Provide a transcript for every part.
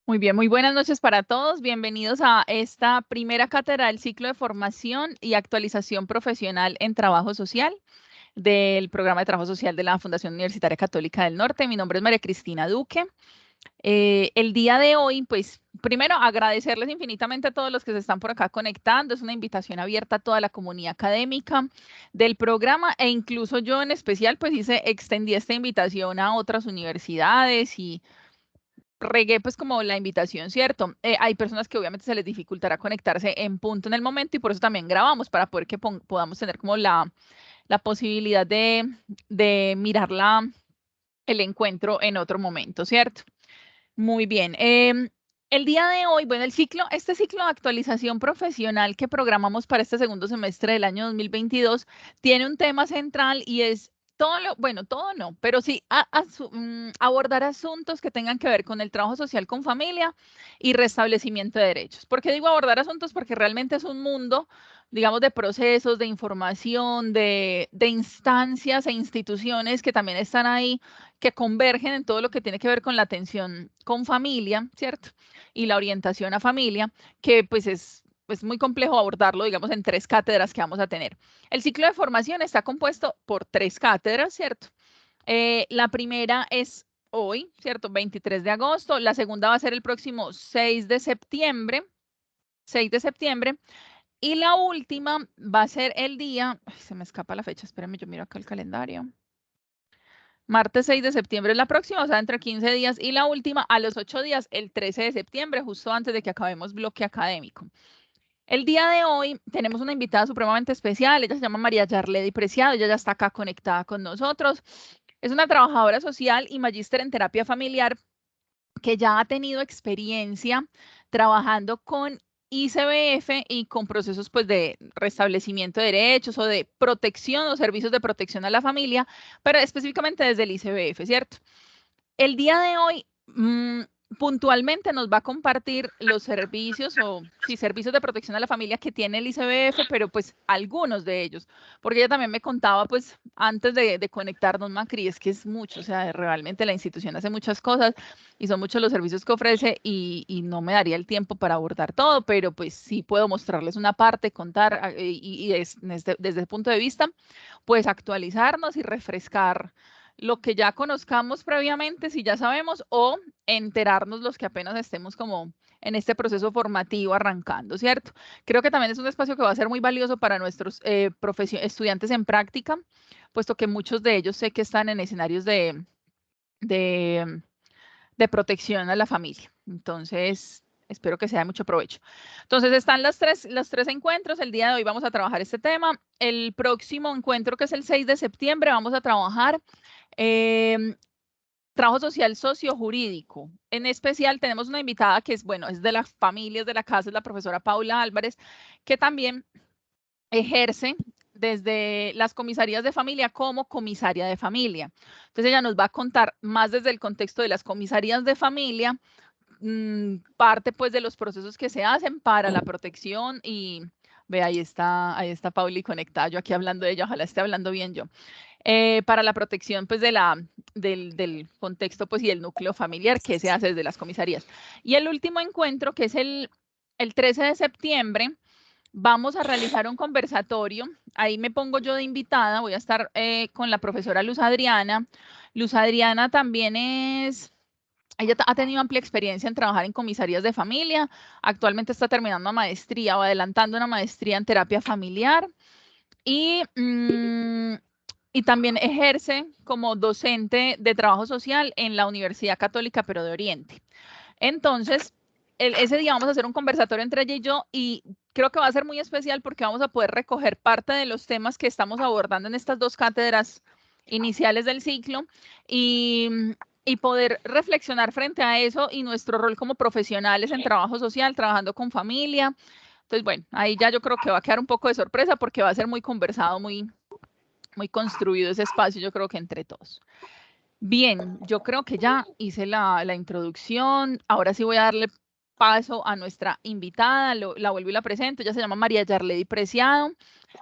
Muy bien, muy buenas noches para todos. Bienvenidos a esta primera cátedra del ciclo de formación y actualización profesional en trabajo social del programa de trabajo social de la Fundación Universitaria Católica del Norte. Mi nombre es María Cristina Duque. El día de hoy, pues, primero agradecerles infinitamente a todos los que se están por acá conectando. Es una invitación abierta a toda la comunidad académica del programa e incluso yo en especial, pues, extendí esta invitación a otras universidades y regué pues como la invitación, ¿cierto? Hay personas que obviamente se les dificultará conectarse en punto en el momento y por eso también grabamos para poder que podamos tener como la posibilidad de mirar el encuentro en otro momento, ¿cierto? Muy bien. El día de hoy, bueno, este ciclo de actualización profesional que programamos para este segundo semestre del año 2022 tiene un tema central y es bueno, todo no, pero sí abordar asuntos que tengan que ver con el trabajo social con familia y restablecimiento de derechos. ¿Por qué digo abordar asuntos? Porque realmente es un mundo, digamos, de procesos, de información, de instancias e instituciones que también están ahí que convergen en todo lo que tiene que ver con la atención con familia, ¿cierto? Y la orientación a familia, que pues es muy complejo abordarlo, digamos, en tres cátedras que vamos a tener. El ciclo de formación está compuesto por tres cátedras, ¿cierto? La primera es hoy, ¿cierto? 23 de agosto. La segunda va a ser el próximo 6 de septiembre. 6 de septiembre. Y la última va a ser el día, ay, se me escapa la fecha, espérenme, yo miro acá el calendario. Martes 6 de septiembre es la próxima, o sea, entre 15 días y la última a los 8 días, el 13 de septiembre, justo antes de que acabemos bloque académico. El día de hoy tenemos una invitada supremamente especial, ella se llama María Yarledi Preciado, ella ya está acá conectada con nosotros. Es una trabajadora social y magíster en terapia familiar que ya ha tenido experiencia trabajando con ICBF y con procesos pues de restablecimiento de derechos o de protección o servicios de protección a la familia, pero específicamente desde el ICBF, ¿cierto? El día de hoy, puntualmente nos va a compartir los servicios o sí, servicios de protección a la familia que tiene el ICBF, pero pues algunos de ellos, porque ella también me contaba pues antes de conectarnos, Macri, es que es mucho, o sea, realmente la institución hace muchas cosas y son muchos los servicios que ofrece y no me daría el tiempo para abordar todo, pero pues sí puedo mostrarles una parte, contar desde ese punto de vista, pues actualizarnos y refrescar lo que ya conozcamos previamente, si ya sabemos, o enterarnos los que apenas estemos como en este proceso formativo arrancando, ¿cierto? Creo que también es un espacio que va a ser muy valioso para nuestros estudiantes en práctica, puesto que muchos de ellos sé que están en escenarios de, de protección a la familia. Entonces, espero que sea de mucho provecho. Entonces, están los tres encuentros. El día de hoy vamos a trabajar este tema. El próximo encuentro, que es el 6 de septiembre, vamos a trabajar eh, trabajo social sociojurídico. En especial tenemos una invitada que es, bueno, es de las familias de la casa, es la profesora Paula Álvarez, que también ejerce desde las comisarías de familia como comisaria de familia. Entonces ella nos va a contar más desde el contexto de las comisarías de familia, parte pues de los procesos que se hacen para la protección y ve, ahí está Pauli conectada, yo aquí hablando de ella, ojalá esté hablando bien yo. Para la protección pues del contexto pues y el núcleo familiar que se hace desde las comisarías. Y el último encuentro, que es el 13 de septiembre, vamos a realizar un conversatorio. Ahí me pongo yo de invitada, voy a estar con la profesora Luz Adriana. Luz Adriana también ella ha tenido amplia experiencia en trabajar en comisarías de familia. Actualmente está terminando una maestría o adelantando una maestría en terapia familiar. Y, y también ejerce como docente de trabajo social en la Universidad Católica, pero de Oriente. Entonces, ese día vamos a hacer un conversatorio entre ella y yo y creo que va a ser muy especial porque vamos a poder recoger parte de los temas que estamos abordando en estas dos cátedras iniciales del ciclo y, y poder reflexionar frente a eso y nuestro rol como profesionales en trabajo social, trabajando con familia. Entonces, bueno, ahí ya yo creo que va a quedar un poco de sorpresa porque va a ser muy conversado, muy construido ese espacio, yo creo que entre todos. Bien, yo creo que ya hice la introducción. Ahora sí voy a darle paso a nuestra invitada, la vuelvo y la presento. Ella se llama María Yarledy Preciado,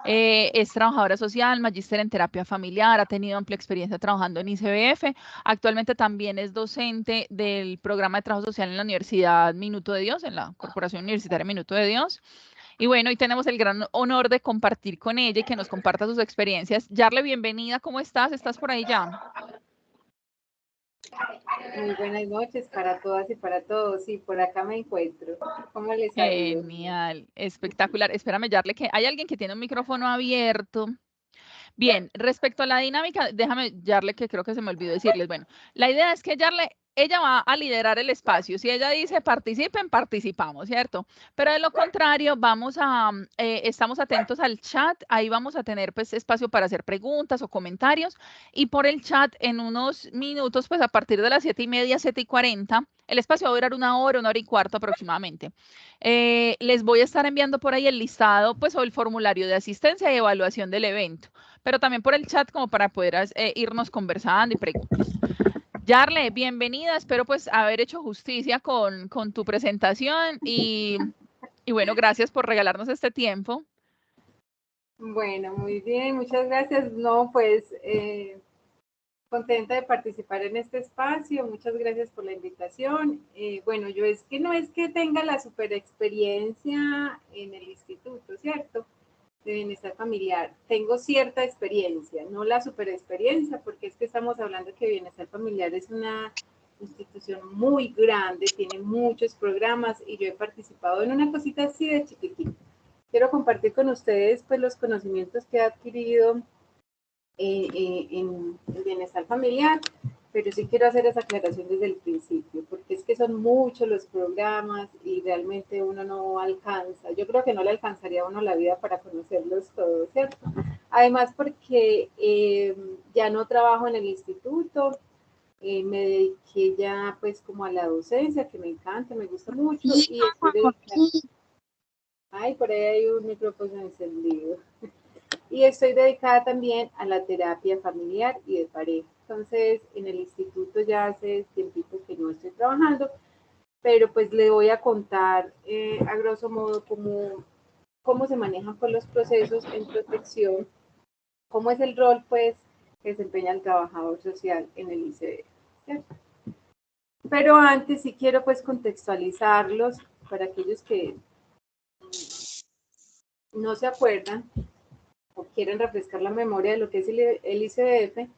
es trabajadora social, magíster en terapia familiar, ha tenido amplia experiencia trabajando en ICBF, actualmente también es docente del programa de trabajo social en la Universidad Minuto de Dios, en la Corporación Universitaria Minuto de Dios. Y bueno, hoy tenemos el gran honor de compartir con ella y que nos comparta sus experiencias. Yarle, bienvenida, ¿cómo estás? ¿Estás por ahí ya? Muy buenas noches para todas y para todos. Sí, por acá me encuentro. ¿Cómo les ha ido? Genial, espectacular. Espérame, Yarle, que hay alguien que tiene un micrófono abierto. Bien, respecto a la dinámica, déjame, Yarle, que creo que se me olvidó decirles. Bueno, la idea es que Yarle, ella va a liderar el espacio. Si ella dice participen, participamos, ¿cierto? Pero de lo contrario, estamos atentos al chat. Ahí vamos a tener pues espacio para hacer preguntas o comentarios. Y por el chat, en unos minutos, pues a partir de las 7:30, 7:40, el espacio va a durar 1 hora y cuarto aproximadamente. Les voy a estar enviando por ahí el listado, pues, o el formulario de asistencia y evaluación del evento, pero también por el chat como para poder irnos conversando y preguntas. Yarle, bienvenida, espero pues haber hecho justicia con tu presentación y bueno, gracias por regalarnos este tiempo. Bueno, muy bien, muchas gracias. No, pues contenta de participar en este espacio. Muchas gracias por la invitación. Bueno, yo no es que tenga la super experiencia en el instituto, ¿cierto? De bienestar familiar. Tengo cierta experiencia, no la super experiencia, porque es que estamos hablando que bienestar familiar es una institución muy grande, tiene muchos programas y yo he participado en una cosita así de chiquitita. Quiero compartir con ustedes pues los conocimientos que he adquirido en el bienestar familiar, pero sí quiero hacer esa aclaración desde el principio, porque es que son muchos los programas y realmente uno no alcanza. Yo creo que no le alcanzaría a uno la vida para conocerlos todos, ¿cierto? Además porque ya no trabajo en el instituto, me dediqué ya pues como a la docencia, que me encanta, me gusta mucho, y estoy dedicada. Ay, por ahí hay un micrófono encendido. Y estoy dedicada también a la terapia familiar y de pareja. Entonces, en el instituto ya hace tiempito que no estoy trabajando, pero pues le voy a contar a grosso modo cómo se manejan pues, los procesos en protección, cómo es el rol pues que desempeña el trabajador social en el ICBF, ¿cierto? Pero antes sí quiero pues contextualizarlos para aquellos que no se acuerdan o quieren refrescar la memoria de lo que es el ICBF.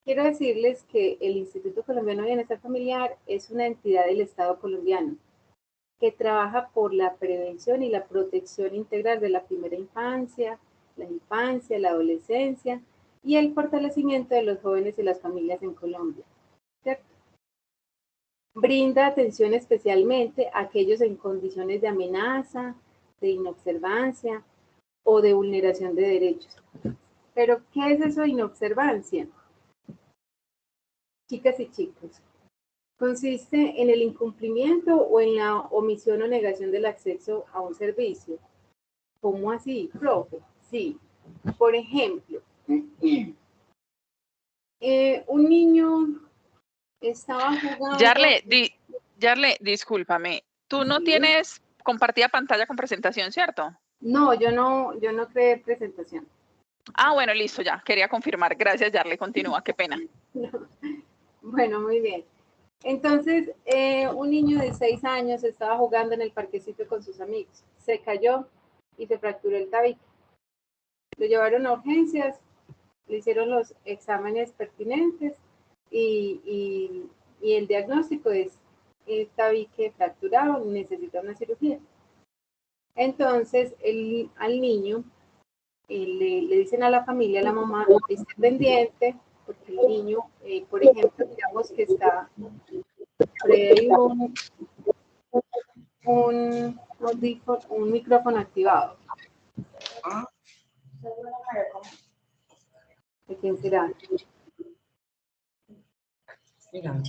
Quiero decirles que el Instituto Colombiano de Bienestar Familiar es una entidad del Estado colombiano que trabaja por la prevención y la protección integral de la primera infancia, la adolescencia y el fortalecimiento de los jóvenes y las familias en Colombia, ¿cierto? Brinda atención especialmente a aquellos en condiciones de amenaza, de inobservancia o de vulneración de derechos. Pero, ¿qué es eso de inobservancia? Chicas y chicos, consiste en el incumplimiento o en la omisión o negación del acceso a un servicio. ¿Cómo así, profe? Sí, por ejemplo, un niño estaba jugando. Yarle, discúlpame, tú no ¿Sí? tienes compartida pantalla con presentación, ¿cierto? No, yo no creé presentación. Ah, bueno, listo, ya, quería confirmar. Gracias, Yarle, continúa, qué pena. No. Bueno, muy bien. Entonces, un niño de 6 años estaba jugando en el parquecito con sus amigos. Se cayó y se fracturó el tabique. Lo llevaron a urgencias, le hicieron los exámenes pertinentes y el diagnóstico es tabique fracturado, necesita una cirugía. Entonces, al niño le dicen a la familia, a la mamá, esté pendiente, porque el niño, por ejemplo, digamos que está por ahí un micrófono activado. ¿De quién será? Bueno,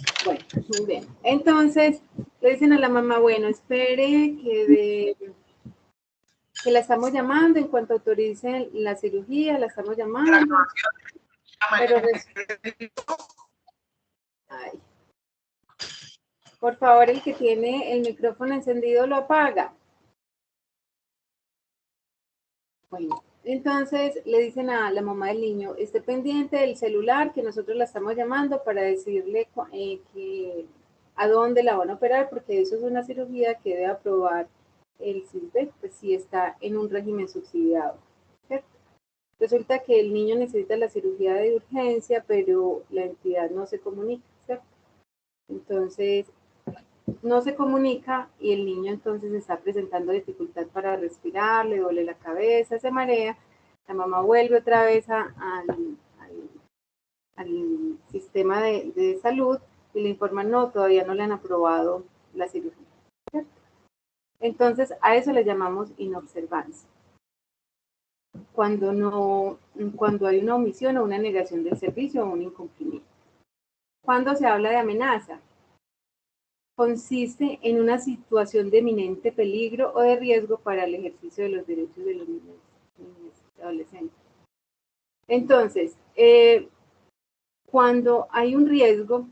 muy bien. Entonces, le dicen a la mamá, bueno, espere que la estamos llamando, en cuanto autoricen la cirugía, la estamos llamando. Pero ay, Por favor, el que tiene el micrófono encendido lo apaga. Bueno, entonces le dicen a la mamá del niño, esté pendiente del celular, que nosotros la estamos llamando para decirle que a dónde la van a operar, porque eso es una cirugía que debe aprobar el CISBEN, pues si está en un régimen subsidiado, ¿cierto? Resulta que el niño necesita la cirugía de urgencia, pero la entidad no se comunica, ¿cierto? Entonces, no se comunica y el niño entonces está presentando dificultad para respirar, le duele la cabeza, se marea, la mamá vuelve otra vez al sistema de salud y le informan, no, todavía no le han aprobado la cirugía, ¿cierto? Entonces, a eso le llamamos inobservancia. Cuando hay una omisión o una negación del servicio o un incumplimiento. Cuando se habla de amenaza, consiste en una situación de eminente peligro o de riesgo para el ejercicio de los derechos de los niños y adolescentes. Entonces, cuando hay un riesgo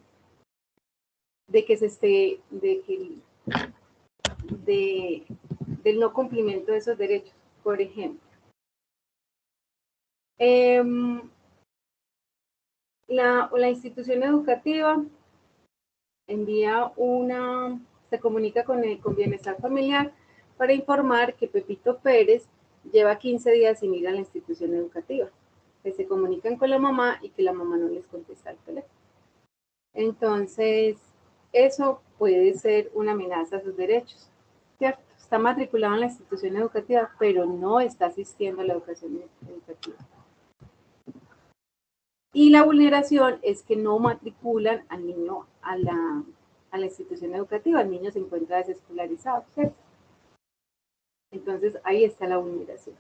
de que del no cumplimiento de esos derechos, por ejemplo, la institución educativa se comunica con Bienestar Familiar para informar que Pepito Pérez lleva 15 días sin ir a la institución educativa, que se comunican con la mamá y que la mamá no les contesta el teléfono. Entonces, eso puede ser una amenaza a sus derechos, ¿cierto? Está matriculado en la institución educativa, pero no está asistiendo a la educación educativa. Y la vulneración es que no matriculan al niño a la institución educativa, el niño se encuentra desescolarizado, ¿cierto? Entonces ahí está la vulneración.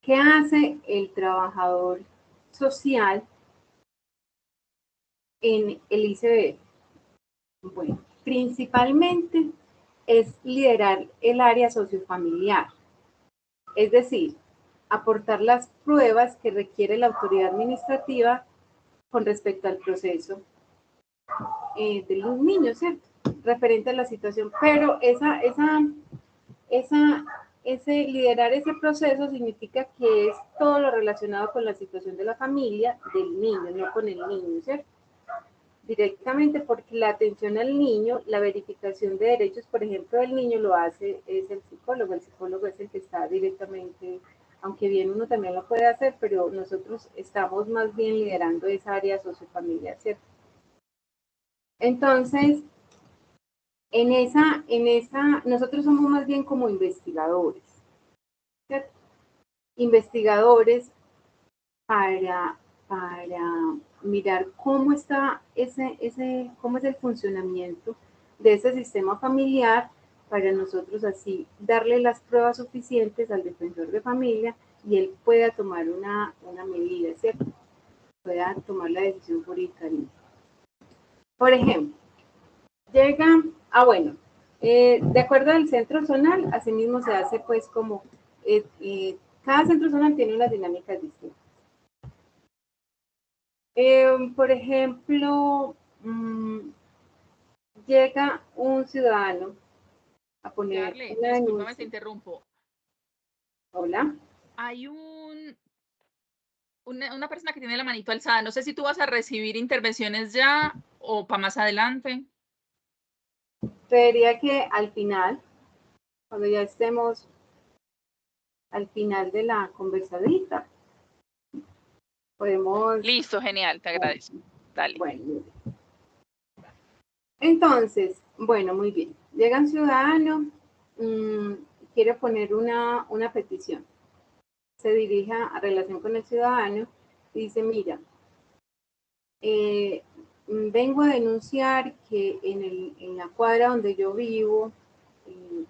¿Qué hace el trabajador social en el ICB? Bueno, principalmente es liderar el área sociofamiliar, es decir, aportar las pruebas que requiere la autoridad administrativa con respecto al proceso de los niños, ¿cierto? Referente a la situación, pero ese liderar ese proceso significa que es todo lo relacionado con la situación de la familia del niño, no con el niño, ¿cierto? Directamente porque la atención al niño, la verificación de derechos, por ejemplo, del niño lo hace es el psicólogo es el que está directamente, aunque bien uno también lo puede hacer, pero nosotros estamos más bien liderando esa área sociofamiliar, ¿cierto? Entonces, nosotros somos más bien como investigadores, ¿cierto? Investigadores para mirar cómo está cómo es el funcionamiento de ese sistema familiar, para nosotros así darle las pruebas suficientes al defensor de familia y él pueda tomar una medida, ¿cierto? Pueda tomar la decisión jurídica. Por ejemplo, bueno, de acuerdo al centro zonal, asimismo se hace pues como, cada centro zonal tiene unas dinámicas distintas. Por ejemplo, llega un ciudadano a poner Darle, una discúlpame, denuncia. te interrumpo. Hola. Hay una persona que tiene la manito alzada. No sé si tú vas a recibir intervenciones ya o para más adelante. Creería que al final, cuando ya estemos al final de la conversadita, podemos... Listo, genial, te agradezco. Dale. Bueno, entonces, bueno, muy bien. Llega un ciudadano, quiere poner una petición. Se dirige a relación con el ciudadano y dice, mira, vengo a denunciar que en la cuadra donde yo vivo,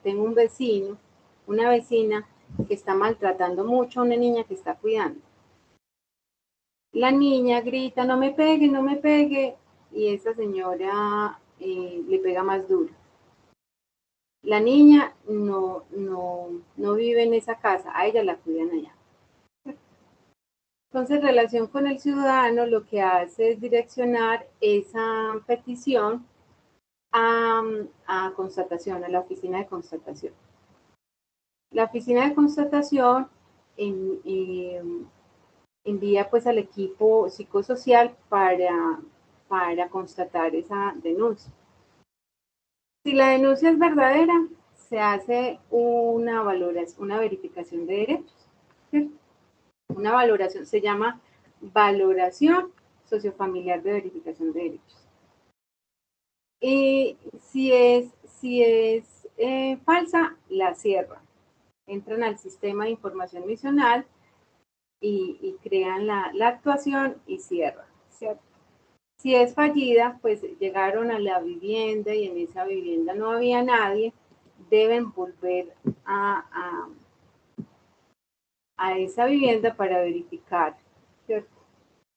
tengo un vecino, una vecina que está maltratando mucho a una niña que está cuidando. La niña grita, no me pegue, no me pegue, y esa señora le pega más duro. La niña no vive en esa casa, a ella la cuidan allá. Entonces, relación con el ciudadano lo que hace es direccionar esa petición a constatación, a la oficina de constatación. La oficina de constatación envía pues al equipo psicosocial para constatar esa denuncia. Si la denuncia es verdadera, se hace una valoración, una verificación de derechos, ¿cierto? Una valoración, se llama valoración sociofamiliar de verificación de derechos. Y si es falsa, la cierran. Entran al sistema de información misional y crean la actuación y cierran, ¿cierto? Si es fallida, pues llegaron a la vivienda y en esa vivienda no había nadie, deben volver a esa vivienda para verificar, ¿cierto?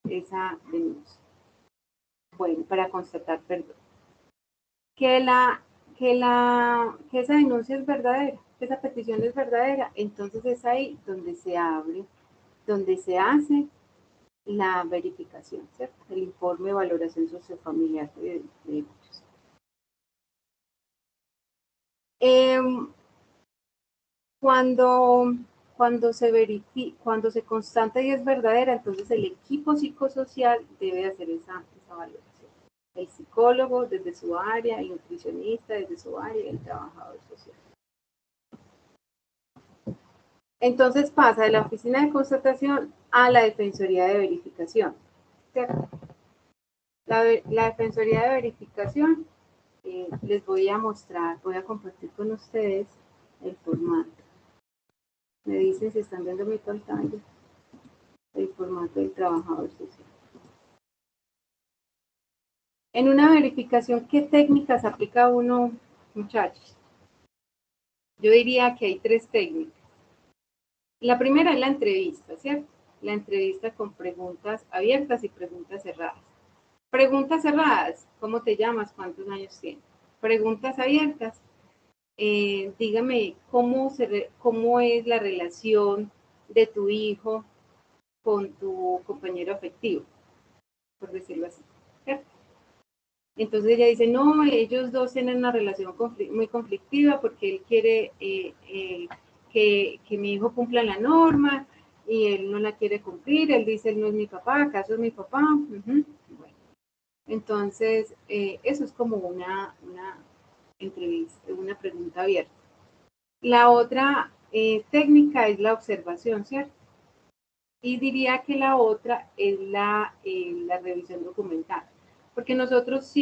Esa denuncia. Bueno, para constatar perdón. Que esa denuncia es verdadera, que esa petición es verdadera, entonces es ahí donde se abre, donde se hace la verificación, ¿cierto? El informe de valoración sociofamiliar de derechos. Cuando se constata y es verdadera, entonces el equipo psicosocial debe hacer esa valoración. El psicólogo desde su área, el nutricionista desde su área, el trabajador social. Entonces pasa de la oficina de constatación a la defensoría de verificación, ¿cierto? La defensoría de verificación, les voy a mostrar, voy a compartir con ustedes el formato. Me dicen si están viendo mi pantalla, el formato del trabajador social. En una verificación, ¿qué técnicas aplica uno, muchachos? Yo diría que hay 3 técnicas. La primera es la entrevista, ¿cierto? La entrevista con preguntas abiertas y preguntas cerradas. Preguntas cerradas, ¿cómo te llamas? ¿Cuántos años tienes? Preguntas abiertas, dígame, ¿cómo es la relación de tu hijo con tu compañero afectivo? Por decirlo así, ¿cierto? Entonces ella dice, no, ellos dos tienen una relación muy conflictiva porque él quiere que mi hijo cumpla la norma y él no la quiere cumplir, él dice, él no es mi papá, ¿acaso es mi papá? Bueno. Entonces, eso es como una entrevista, una pregunta abierta. La otra técnica es la observación, ¿cierto? Y diría que la otra es la revisión documental. Porque nosotros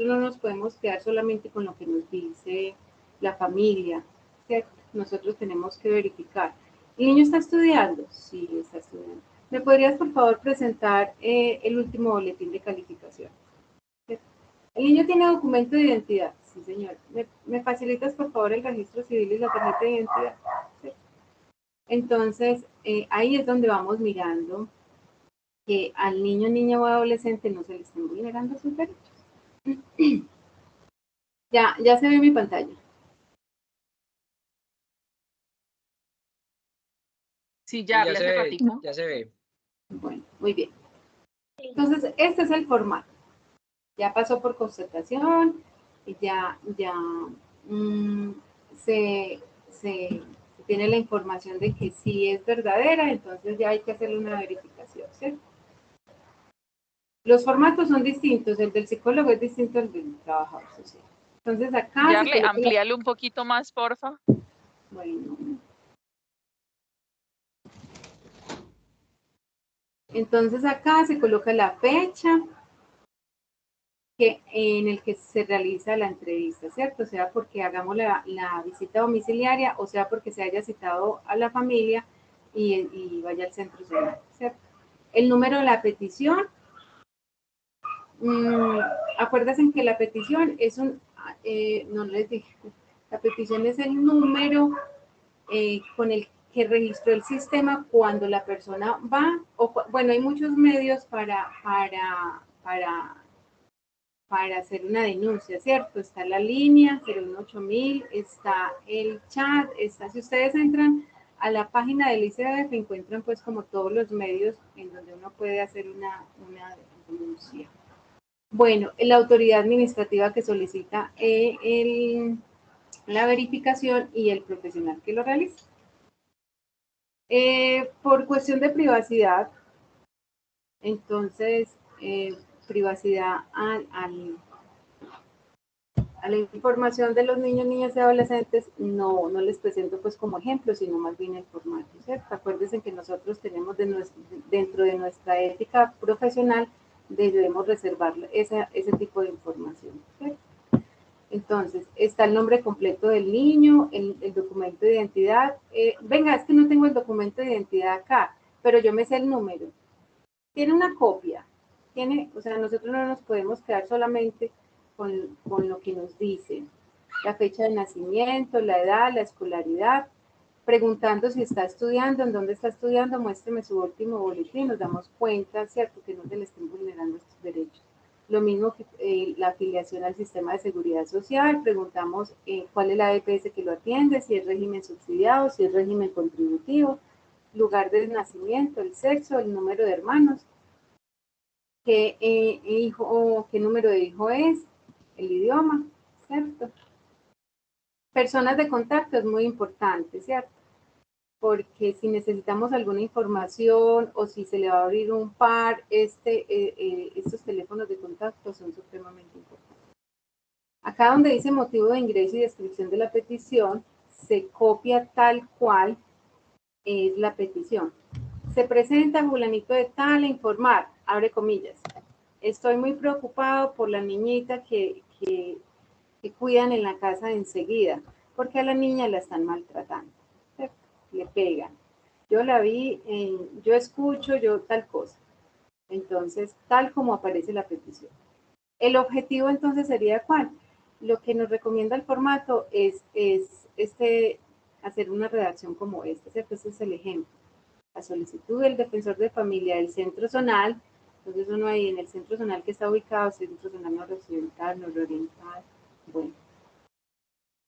no nos podemos quedar solamente con lo que nos dice la familia, ¿cierto? Nosotros tenemos que verificar. ¿El niño está estudiando? Sí, está estudiando. ¿Me podrías, por favor, presentar el último boletín de calificación? ¿Cierto? ¿El niño tiene documento de identidad? Sí, señor. ¿Me facilitas, por favor, el registro civil y la tarjeta de identidad? ¿Cierto? Entonces, ahí es donde vamos mirando que al niño, niña o adolescente no se le estén vulnerando sus derechos. Ya se ve mi pantalla. Sí, ya hace ratico. Ya se ve. Bueno, muy bien. Entonces, este es el formato. Ya pasó por constatación, ya se tiene la información de que sí es verdadera, entonces ya hay que hacerle una verificación, ¿cierto? Los formatos son distintos, el del psicólogo es distinto al del trabajador social. Entonces acá... Yarle, amplíale un poquito más, porfa. Bueno. Entonces acá se coloca la fecha en el que se realiza la entrevista, ¿cierto? O sea, porque hagamos la visita domiciliaria, o sea, porque se haya citado a la familia y vaya al centro social, ¿cierto? El número de la petición, acuérdense que la petición es no les dije, la petición es el número con el que registró el sistema cuando la persona va, bueno, hay muchos medios para hacer una denuncia, ¿cierto? Está la línea 018.000, está el chat, si ustedes entran a la página del ICBF encuentran pues como todos los medios en donde uno puede hacer una denuncia. Bueno, la autoridad administrativa que solicita la verificación y el profesional que lo realiza. Por cuestión de privacidad, entonces, privacidad a la información de los niños, niñas y adolescentes, no les presento pues como ejemplo, sino más bien el formato, ¿cierto? Acuérdense que nosotros tenemos dentro de nuestra ética profesional, debemos reservar ese tipo de información, ¿cierto? Entonces, está el nombre completo del niño, el documento de identidad. Venga, es que no tengo el documento de identidad acá, pero yo me sé el número. Tiene una copia. O sea, nosotros no nos podemos quedar solamente con lo que nos dicen. La fecha de nacimiento, la edad, la escolaridad, preguntando si está estudiando, en dónde está estudiando, muéstreme su último boletín, nos damos cuenta, ¿cierto?, que no se le estén vulnerando estos derechos. Lo mismo que la afiliación al sistema de seguridad social, preguntamos cuál es la EPS que lo atiende, si es régimen subsidiado, si es régimen contributivo, lugar de nacimiento, el sexo, el número de hermanos, qué número de hijo es, el idioma, ¿cierto? Personas de contacto es muy importante, ¿cierto? Porque si necesitamos alguna información o si se le va a abrir un par, estos teléfonos de contacto son supremamente importantes. Acá donde dice motivo de ingreso y descripción de la petición, se copia tal cual es la petición. Se presenta fulanito de tal a informar, abre comillas. Estoy muy preocupado por la niñita que cuidan en la casa enseguida, porque a la niña la están maltratando, ¿cierto? Le pegan. Yo la vi, yo escucho, yo tal cosa. Entonces, tal como aparece la petición. El objetivo entonces sería ¿cuál? Lo que nos recomienda el formato es hacer una redacción como esta, ¿cierto? Este es el ejemplo. La solicitud del defensor de familia del centro zonal, entonces uno ahí en el centro zonal que está ubicado, centro zonal noroccidental, nororiental, bueno.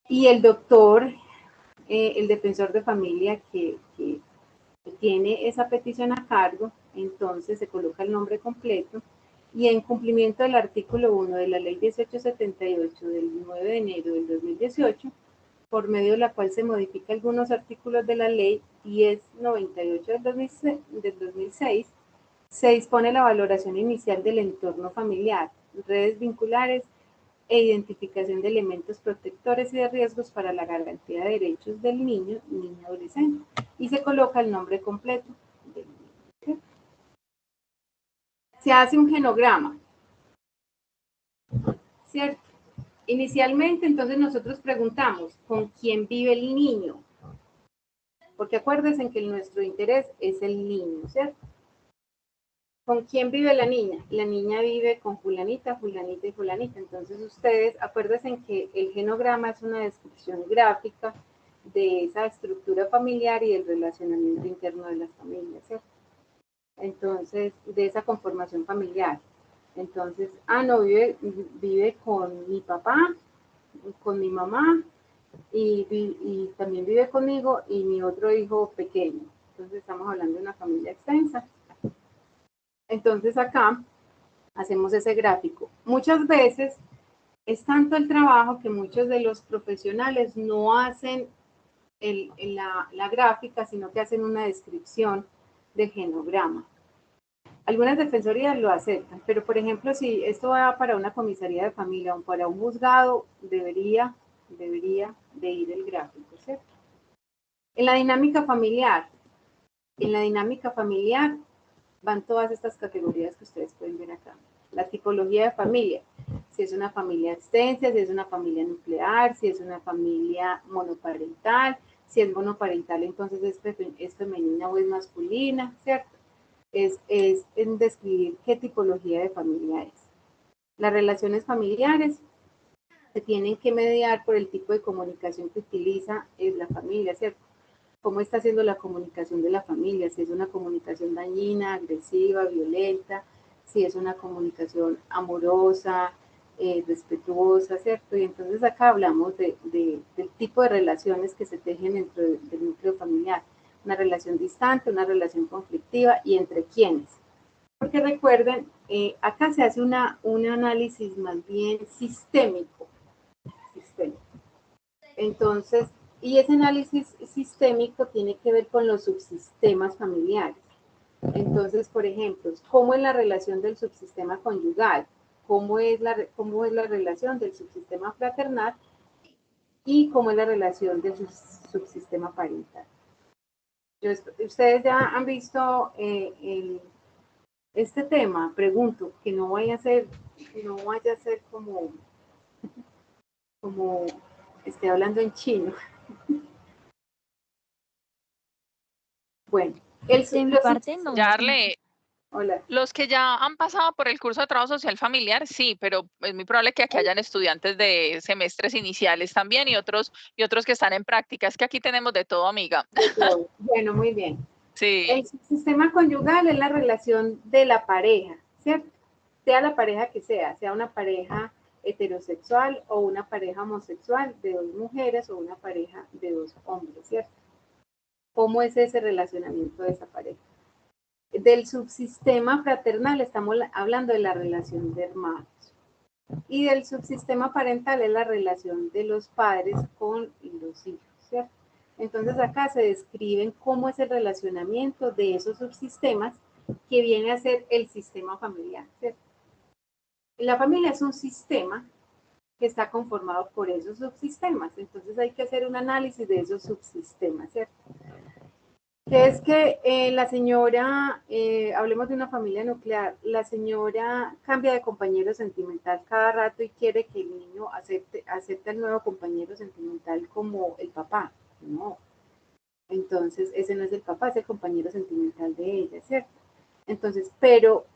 Y el doctor, el defensor de familia que tiene esa petición a cargo, entonces se coloca el nombre completo y en cumplimiento del artículo 1 de la ley 1878 del 9 de enero del 2018, por medio de la cual se modifica algunos artículos de la ley 1098 del 2006, se dispone la valoración inicial del entorno familiar, redes vinculares e identificación de elementos protectores y de riesgos para la garantía de derechos del niño, niña, adolescente. Y se coloca el nombre completo del niño. Se hace un genograma, ¿cierto? Inicialmente, entonces nosotros preguntamos, ¿con quién vive el niño? Porque acuérdense que nuestro interés es el niño, ¿cierto? ¿Con quién vive la niña? La niña vive con fulanita, fulanita y fulanita. Entonces ustedes acuérdense que el genograma es una descripción gráfica de esa estructura familiar y del relacionamiento interno de las familias, ¿cierto? Entonces, de esa conformación familiar. Entonces, no, vive con mi papá, con mi mamá y también vive conmigo y mi otro hijo pequeño. Entonces, estamos hablando de una familia extensa. Entonces, acá hacemos ese gráfico. Muchas veces es tanto el trabajo que muchos de los profesionales no hacen la gráfica, sino que hacen una descripción de genograma. Algunas defensorías lo aceptan, pero por ejemplo, si esto va para una comisaría de familia o para un juzgado, debería de ir el gráfico, ¿cierto? En la dinámica familiar van todas estas categorías que ustedes pueden ver acá. La tipología de familia, si es una familia extensa, si es una familia nuclear, si es una familia monoparental, si es monoparental, entonces es femenina o es masculina, ¿cierto? Es en describir qué tipología de familia es. Las relaciones familiares se tienen que mediar por el tipo de comunicación que utiliza la familia, ¿cierto? Cómo está haciendo la comunicación de la familia, si es una comunicación dañina, agresiva, violenta, si es una comunicación amorosa, respetuosa, ¿cierto? Y entonces acá hablamos del tipo de relaciones que se tejen dentro del núcleo familiar. Una relación distante, una relación conflictiva y entre quiénes. Porque recuerden acá se hace un análisis más bien sistémico. Entonces, y ese análisis sistémico tiene que ver con los subsistemas familiares. Entonces, por ejemplo, ¿cómo es la relación del subsistema conyugal? ¿Cómo es la relación del subsistema fraternal? ¿Y cómo es la relación del subsistema parental? Ustedes ya han visto este tema, pregunto, que no vaya a ser como estoy hablando en chino. Bueno, en parte no. Yarle, hola. los que ya han pasado por el curso de trabajo social familiar, sí, pero es muy probable que aquí hayan estudiantes de semestres iniciales también y otros que están en práctica. Es que aquí tenemos de todo, amiga. Bueno, muy bien. Sí. El sistema conyugal es la relación de la pareja, ¿cierto? Sea la pareja que sea una pareja heterosexual o una pareja homosexual de dos mujeres o una pareja de dos hombres, ¿cierto? ¿Cómo es ese relacionamiento de esa pareja? Del subsistema fraternal estamos hablando de la relación de hermanos. Y del subsistema parental es la relación de los padres con los hijos, ¿cierto? Entonces acá se describen cómo es el relacionamiento de esos subsistemas que viene a ser el sistema familiar, ¿cierto? La familia es un sistema que está conformado por esos subsistemas, entonces hay que hacer un análisis de esos subsistemas, ¿cierto? Que es que la señora, hablemos de una familia nuclear, la señora cambia de compañero sentimental cada rato y quiere que el niño acepte al nuevo compañero sentimental como el papá. No. Entonces, ese no es el papá, es el compañero sentimental de ella, ¿cierto? Entonces, pero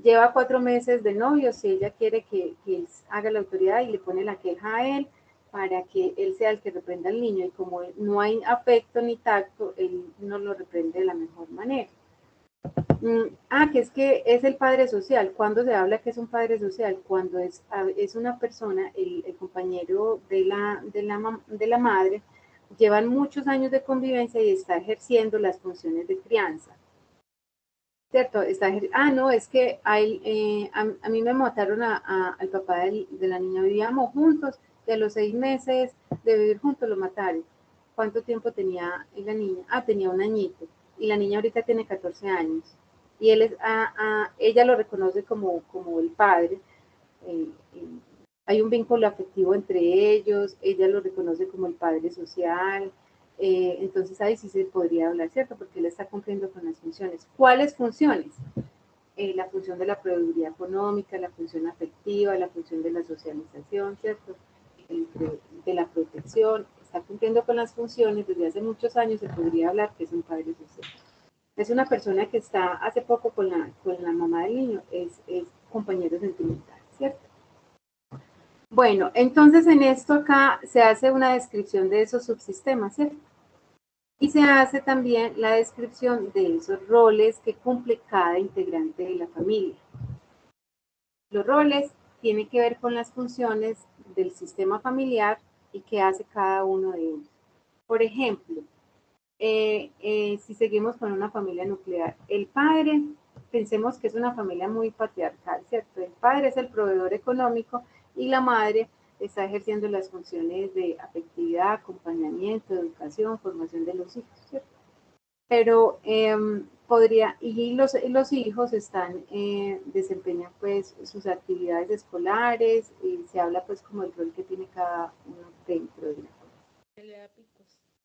lleva 4 meses de novios y ella quiere que él haga la autoridad y le pone la queja a él para que él sea el que reprenda al niño y como no hay afecto ni tacto, él no lo reprende de la mejor manera. Que es que es el padre social. ¿Cuándo se habla que es un padre social? Cuando es una persona, el compañero de la madre, llevan muchos años de convivencia y está ejerciendo las funciones de crianza. ¿Cierto? No, es que a mí me mataron al papá de la niña, vivíamos juntos y a los 6 meses de vivir juntos lo mataron. ¿Cuánto tiempo tenía la niña? Tenía un añito y la niña ahorita tiene 14 años y ella lo reconoce como el padre. Hay un vínculo afectivo entre ellos, ella lo reconoce como el padre social. Entonces ahí sí se podría hablar, ¿cierto? Porque él está cumpliendo con las funciones. ¿Cuáles funciones? La función de la proveeduría económica, la función afectiva, la función de la socialización, ¿cierto? De la protección, está cumpliendo con las funciones. Desde hace muchos años se podría hablar que es un padre social. Es una persona que está hace poco con la mamá del niño, es compañero sentimental, ¿cierto? Bueno, entonces en esto acá se hace una descripción de esos subsistemas, ¿cierto? Y se hace también la descripción de esos roles que cumple cada integrante de la familia. Los roles tienen que ver con las funciones del sistema familiar y qué hace cada uno de ellos. Por ejemplo, si seguimos con una familia nuclear, el padre, pensemos que es una familia muy patriarcal, ¿cierto? El padre es el proveedor económico y la madre está ejerciendo las funciones de afectividad, acompañamiento, educación, formación de los hijos, ¿cierto? Pero y los hijos desempeñan pues sus actividades escolares y se habla pues como el rol que tiene cada uno dentro de la familia.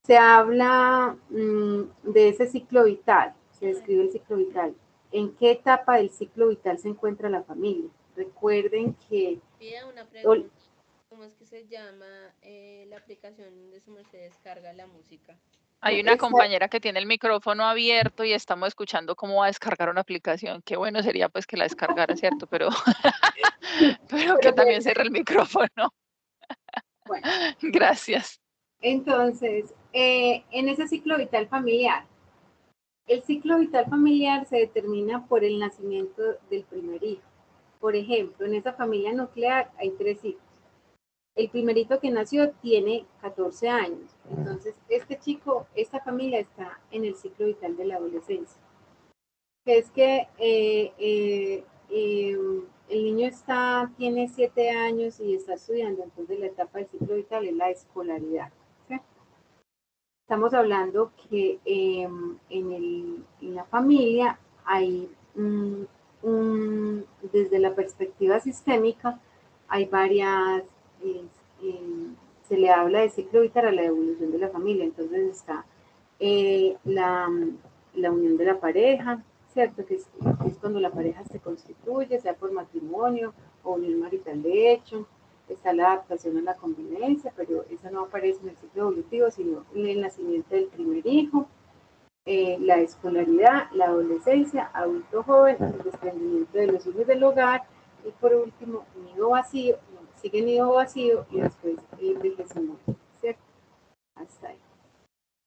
Se habla de ese ciclo vital, se describe el ciclo vital. ¿En qué etapa del ciclo vital se encuentra la familia? Recuerden que... Una pregunta. ¿Cómo es que se llama la aplicación donde se descarga la música? Hay una compañera que tiene el micrófono abierto y estamos escuchando cómo va a descargar una aplicación. Qué bueno sería pues que la descargara, ¿cierto? Pero que también cierre el micrófono. Bueno. Gracias. Entonces, en ese ciclo vital familiar, el ciclo vital familiar se determina por el nacimiento del primer hijo. Por ejemplo, en esa familia nuclear hay 3 hijos. El primerito que nació tiene 14 años. Entonces, esta familia está en el ciclo vital de la adolescencia. Que es que el niño tiene 7 años y está estudiando, entonces la etapa del ciclo vital es la escolaridad. ¿Sí? Estamos hablando que en la familia hay, desde la perspectiva sistémica, hay varias, se le habla de ciclo vital a la evolución de la familia, entonces está la unión de la pareja, ¿cierto? Que es cuando la pareja se constituye, sea por matrimonio o unión marital de hecho. Está la adaptación a la convivencia, pero esa no aparece en el ciclo evolutivo, sino en el nacimiento del primer hijo, la escolaridad, la adolescencia, adulto joven, el desprendimiento de los hijos del hogar y por último, nido vacío, sigue nido vacío y después envejecimiento, ¿cierto? Hasta ahí.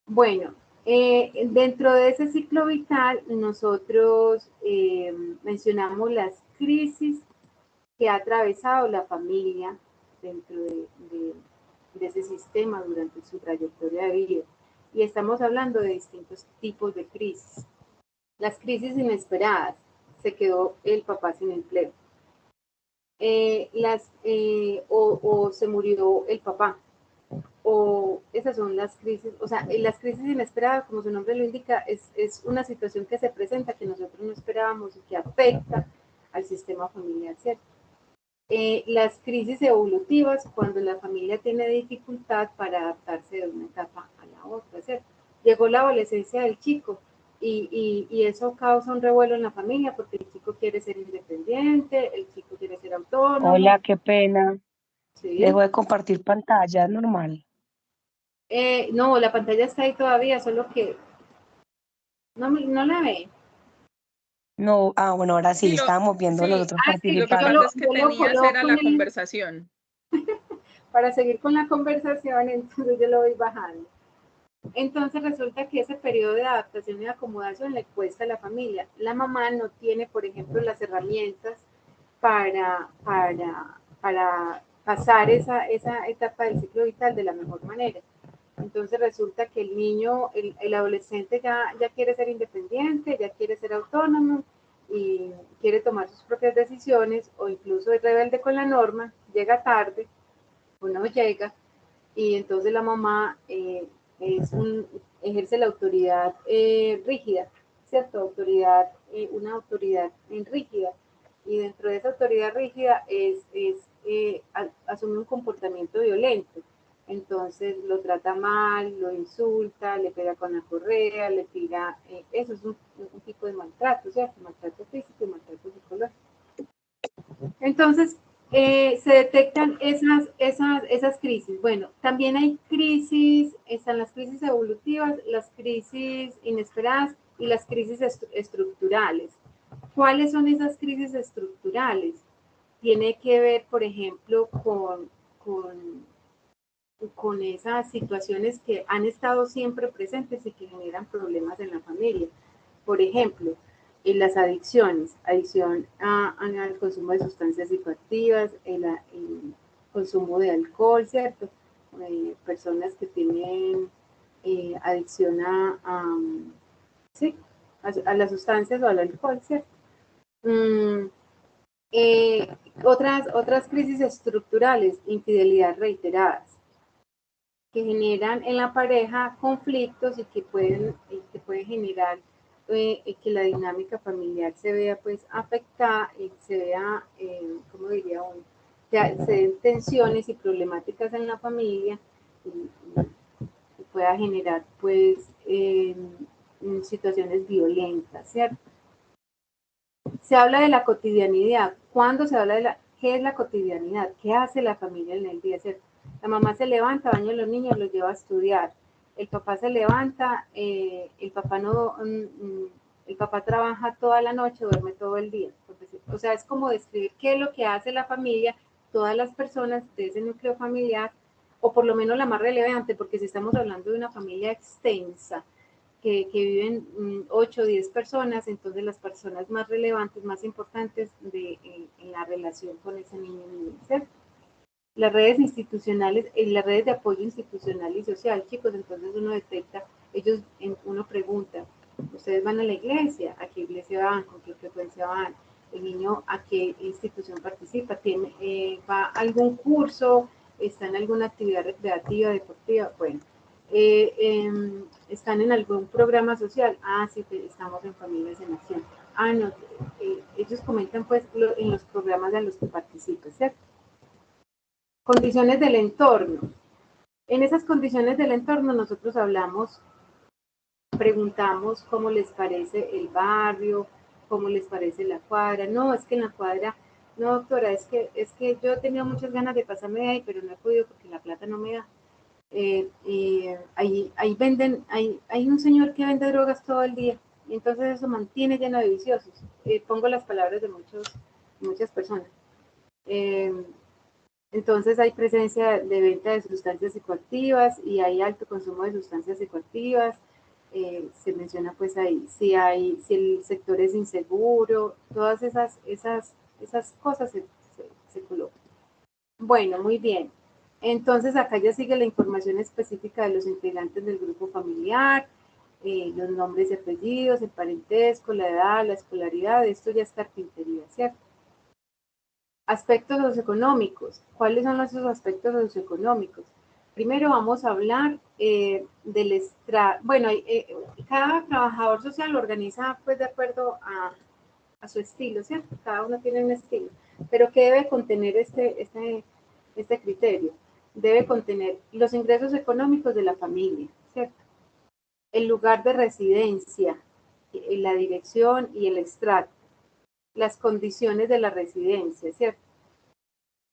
Bueno, dentro de ese ciclo vital, nosotros mencionamos las crisis que ha atravesado la familia dentro de ese sistema durante su trayectoria de vida. Y estamos hablando de distintos tipos de crisis. Las crisis inesperadas, se quedó el papá sin empleo. O se murió el papá. O esas son las crisis, o sea, las crisis inesperadas, como su nombre lo indica, es una situación que se presenta que nosotros no esperábamos y que afecta al sistema familiar, ¿cierto? Las crisis evolutivas, cuando la familia tiene dificultad para adaptarse de una etapa a la otra, ¿cierto? Llegó la adolescencia del chico y eso causa un revuelo en la familia porque el chico quiere ser independiente, el chico quiere ser autónomo. Hola, qué pena. ¿Sí? Dejo de compartir pantalla, normal. No, la pantalla está ahí todavía, solo que no la ve. No, bueno, ahora sí, Sí, estábamos viendo los otros sí, lo que participantes. pasa es que tenías era la conversación. Para seguir con la conversación, entonces yo lo voy bajando. Entonces resulta que ese periodo de adaptación y acomodación le cuesta a la familia. La mamá no tiene, por ejemplo, las herramientas para pasar esa etapa del ciclo vital de la mejor manera. Entonces resulta que el niño, el adolescente ya quiere ser independiente, ya quiere ser autónomo y quiere tomar sus propias decisiones o incluso es rebelde con la norma, llega tarde o no llega y entonces la mamá ejerce la autoridad rígida, ¿cierto? Una autoridad rígida y dentro de esa autoridad rígida asume un comportamiento violento. Entonces lo trata mal, lo insulta, le pega con la correa, le tira, eso es un tipo de maltrato, ¿cierto? Maltrato físico y maltrato psicológico. Entonces, se detectan esas crisis. Bueno, también hay crisis, están las crisis evolutivas, las crisis inesperadas y las crisis estructurales. ¿Cuáles son esas crisis estructurales? Tiene que ver, por ejemplo, con esas situaciones que han estado siempre presentes y que generan problemas en la familia. Por ejemplo, en las adicciones, adicción al consumo de sustancias psicoactivas, el consumo de alcohol, ¿cierto? Personas que tienen adicción sí, a las sustancias o al alcohol, ¿cierto? Otras crisis estructurales, infidelidad reiteradas, que generan en la pareja conflictos y que pueden generar que la dinámica familiar se vea pues afectada y se vea, ¿cómo diría uno? Que se den tensiones y problemáticas en la familia y pueda generar pues situaciones violentas, ¿cierto? Se habla de la cotidianidad. ¿Cuándo se habla de qué es la cotidianidad? ¿Qué hace la familia en el día? ¿Cierto? La mamá se levanta, baña a los niños, los lleva a estudiar. El papá se levanta, el papá trabaja toda la noche, duerme todo el día. O sea, es como describir qué es lo que hace la familia, todas las personas de ese núcleo familiar, o por lo menos la más relevante, porque si estamos hablando de una familia extensa, que viven 8 o 10 personas, entonces las personas más relevantes, más importantes en la relación con ese niño, ¿cierto? Las redes institucionales, las redes de apoyo institucional y social, chicos, entonces uno detecta, uno pregunta, ¿ustedes van a la iglesia? ¿A qué iglesia van? ¿Con qué frecuencia van? el niño a qué institución participa, va a algún curso, está en alguna actividad recreativa, deportiva, bueno, están en algún programa social, sí, estamos en Familias en Acción, no, ellos comentan pues en los programas en los que participan, ¿cierto? Condiciones del entorno. En esas condiciones del entorno nosotros preguntamos cómo les parece el barrio, cómo les parece la cuadra. No, es que en la cuadra, no doctora, es que yo he tenido muchas ganas de pasarme de ahí, pero no he podido porque la plata no me da. Ahí venden, hay un señor que vende drogas todo el día, y entonces eso mantiene lleno de viciosos. Pongo las palabras de muchas personas. Entonces hay presencia de venta de sustancias psicoactivas y hay alto consumo de sustancias psicoactivas. Se menciona pues ahí si el sector es inseguro, todas esas cosas se colocan. Bueno, muy bien. Entonces acá ya sigue la información específica de los integrantes del grupo familiar, los nombres y apellidos, el parentesco, la edad, la escolaridad. Esto ya es carpintería, ¿cierto? Aspectos socioeconómicos. ¿Cuáles son esos aspectos socioeconómicos? Primero vamos a hablar del estrato. Bueno, cada trabajador social lo organiza pues de acuerdo a su estilo, ¿cierto? Cada uno tiene un estilo. Pero ¿qué debe contener este criterio? Debe contener los ingresos económicos de la familia, ¿cierto? El lugar de residencia, la dirección y el estrato. Las condiciones de la residencia, ¿cierto?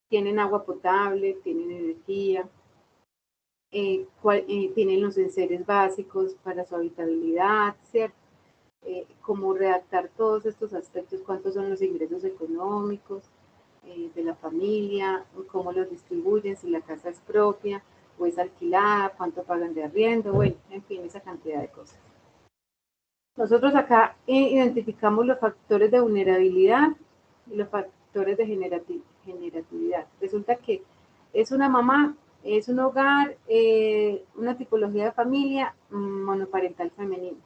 Tienen agua potable, tienen energía, tienen los enseres básicos para su habitabilidad, ¿cierto? Cómo redactar todos estos aspectos, cuántos son los ingresos económicos de la familia, cómo los distribuyen, si la casa es propia o es alquilada, cuánto pagan de arriendo, bueno, en fin, esa cantidad de cosas. Nosotros acá identificamos los factores de vulnerabilidad y los factores de generatividad. Resulta que es una mamá, es un hogar, una tipología de familia monoparental femenino.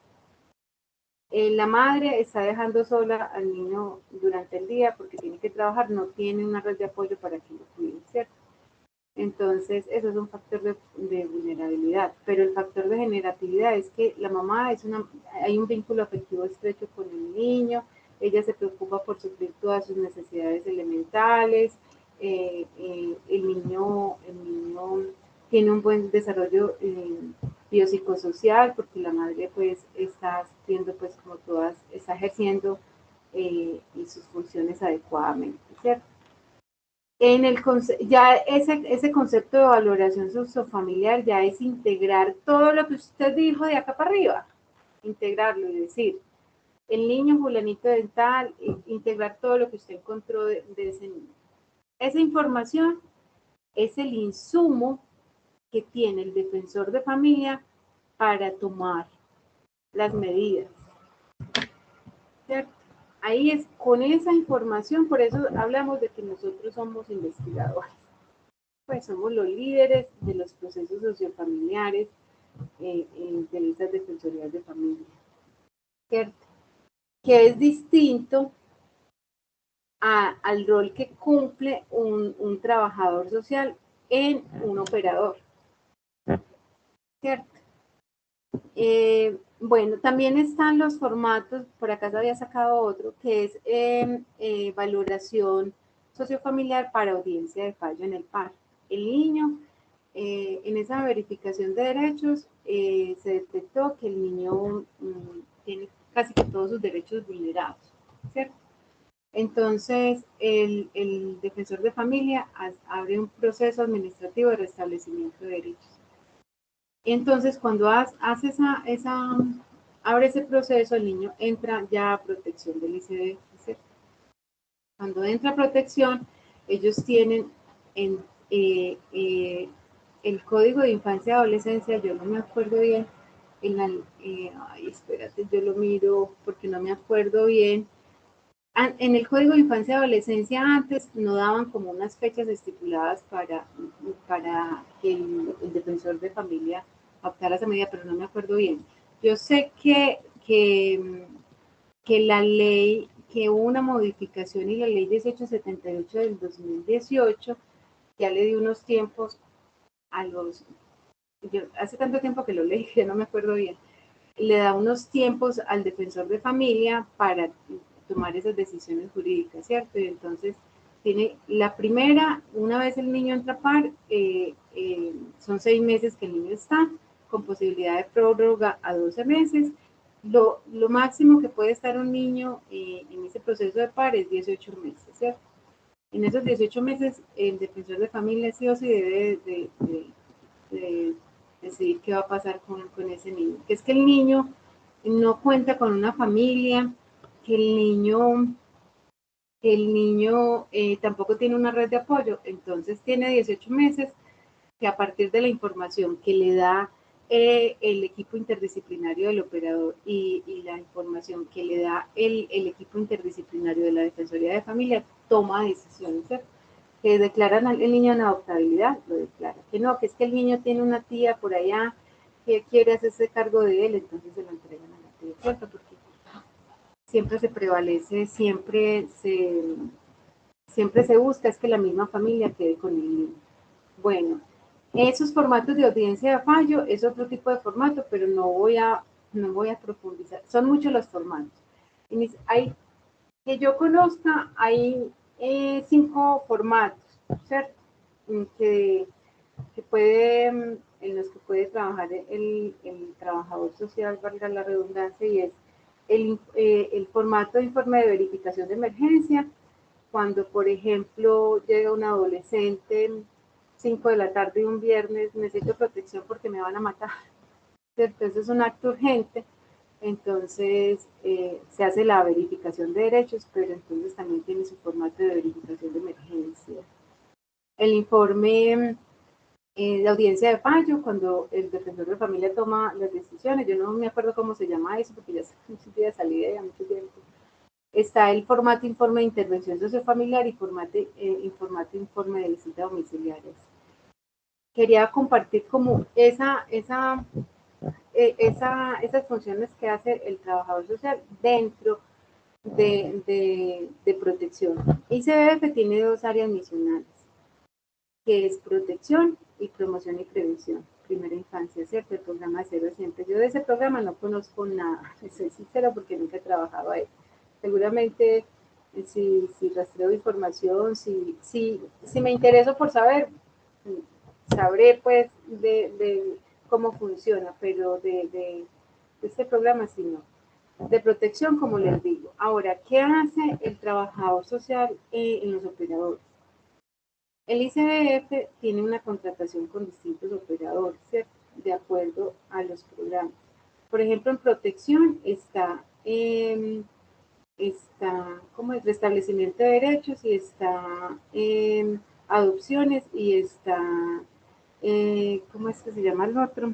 La madre está dejando sola al niño durante el día porque tiene que trabajar, no tiene una red de apoyo para que lo cuiden, ¿cierto? Entonces, eso es un factor de vulnerabilidad, pero el factor de generatividad es que la mamá hay un vínculo afectivo estrecho con el niño, ella se preocupa por suplir todas sus necesidades elementales, el niño tiene un buen desarrollo biopsicosocial porque la madre pues está haciendo pues como está ejerciendo y sus funciones adecuadamente, ¿cierto? Ya ese concepto de valoración sociofamiliar ya es integrar todo lo que usted dijo de acá para arriba, integrarlo y decir, el niño fulanito dental, integrar todo lo que usted encontró de ese niño. Esa información es el insumo que tiene el defensor de familia para tomar las medidas, ¿cierto? Ahí es con esa información, por eso hablamos de que nosotros somos investigadores. Pues somos los líderes de los procesos sociofamiliares de estas defensorías de familia, ¿cierto? Que es distinto al rol que cumple un trabajador social en un operador, ¿cierto? Bueno, también están los formatos, por acá se había sacado otro, que es valoración sociofamiliar para audiencia de fallo en el par. El niño, en esa verificación de derechos, se detectó que el niño tiene casi que todos sus derechos vulnerados, ¿cierto? Entonces, el defensor de familia abre un proceso administrativo de restablecimiento de derechos. Entonces, cuando abre ese proceso, el niño entra ya a protección del ICD, ¿cierto? Cuando entra a protección, ellos tienen el Código de Infancia y Adolescencia, yo no me acuerdo bien, espérate, yo lo miro porque no me acuerdo bien. En el Código de Infancia y Adolescencia antes no daban como unas fechas estipuladas para que el defensor de familia optara esa medida, pero no me acuerdo bien. Yo sé que la ley que hubo una modificación y la ley 1878 del 2018 ya le dio unos tiempos a los, hace tanto tiempo que lo leí que no me acuerdo bien, le da unos tiempos al defensor de familia para tomar esas decisiones jurídicas, ¿cierto? Y entonces tiene la primera, una vez el niño entra a par, son 6 meses que el niño está, con posibilidad de prórroga a 12 meses. Lo máximo que puede estar un niño en ese proceso de par es 18 meses, ¿cierto? En esos 18 meses, el defensor de familia sí o sí debe de decidir qué va a pasar con ese niño. Que es que el niño no cuenta con una familia, que el niño tampoco tiene una red de apoyo, entonces tiene 18 meses que a partir de la información que le da el equipo interdisciplinario del operador y la información que le da el equipo interdisciplinario de la Defensoría de Familia, toma decisiones, ¿cierto? Que declaran al niño en adoptabilidad, lo declara. Que no, que es que el niño tiene una tía por allá que quiere hacerse cargo de él, entonces se lo entregan a la tía, ¿cierto? Porque siempre se prevalece, siempre se busca es que la misma familia quede con el niño. Bueno, esos formatos de audiencia de fallo es otro tipo de formato, pero no voy a profundizar. Son muchos los formatos. Hay, que yo conozca, hay 5 formatos, ¿cierto? Que en los que puede trabajar el trabajador social, valga la redundancia, y es el formato de informe de verificación de emergencia, cuando, por ejemplo, llega un adolescente 5 de la tarde un viernes, necesito protección porque me van a matar, ¿cierto? Eso es un acto urgente, entonces se hace la verificación de derechos, pero entonces también tiene su formato de verificación de emergencia. El informe de audiencia de fallo, cuando el defensor de familia toma las decisiones, yo no me acuerdo cómo se llama eso, porque ya salí de ahí mucho tiempo. Está el formato informe de intervención sociofamiliar y formato informe de visita domiciliaria. Quería compartir como esas funciones que hace el trabajador social dentro de protección. ICBF tiene 2 áreas misionales, que es protección y promoción y prevención. Primera infancia, ¿cierto? El programa de 0 a Siempre. Yo de ese programa no conozco nada, soy sincera porque nunca he trabajado ahí. Seguramente si rastreo información, si me intereso por saber, sabré pues de cómo funciona, pero de este programa sí no. De protección, como les digo. Ahora, ¿qué hace el trabajador social en los operadores? El ICBF tiene una contratación con distintos operadores, ¿cierto? De acuerdo a los programas. Por ejemplo, en protección está como el restablecimiento de derechos y está adopciones y está, ¿cómo es que se llama el otro?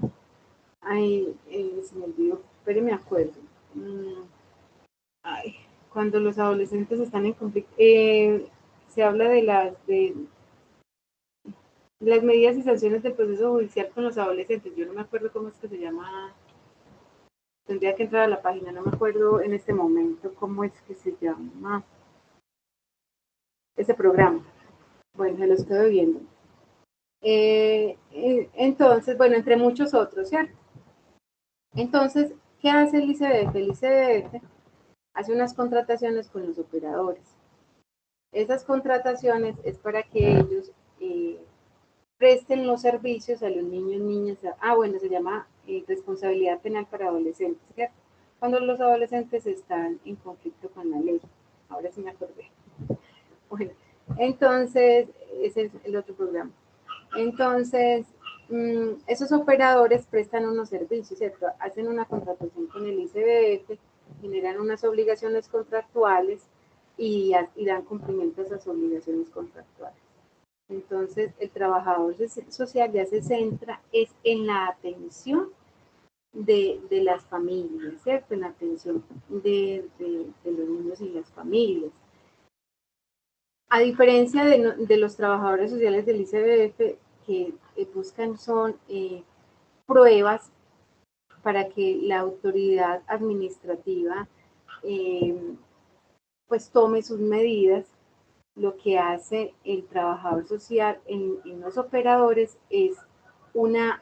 Ay, se me olvidó, pero me acuerdo. Ay, cuando los adolescentes están en conflicto, se habla de las medidas y sanciones del proceso judicial con los adolescentes. Yo no me acuerdo cómo es que se llama. Tendría que entrar a la página, no me acuerdo en este momento cómo es que se llama ese programa. Bueno, se lo estoy viendo. Entonces, bueno, entre muchos otros, ¿cierto? Entonces, ¿qué hace el ICBF? El ICBF hace unas contrataciones con los operadores. Esas contrataciones es para que ellos presten los servicios a los niños, niñas. Bueno, se llama responsabilidad penal para adolescentes, ¿cierto? Cuando los adolescentes están en conflicto con la ley. Ahora sí me acordé. Bueno, entonces, ese es el otro programa. Entonces, esos operadores prestan unos servicios, ¿cierto? Hacen una contratación con el ICBF, generan unas obligaciones contractuales y dan cumplimiento a esas obligaciones contractuales. Entonces, el trabajador social ya se centra es en la atención de las familias, ¿cierto? En la atención de los niños y las familias. A diferencia de los trabajadores sociales del ICBF, que buscan son pruebas para que la autoridad administrativa pues tome sus medidas. Lo que hace el trabajador social en los operadores es una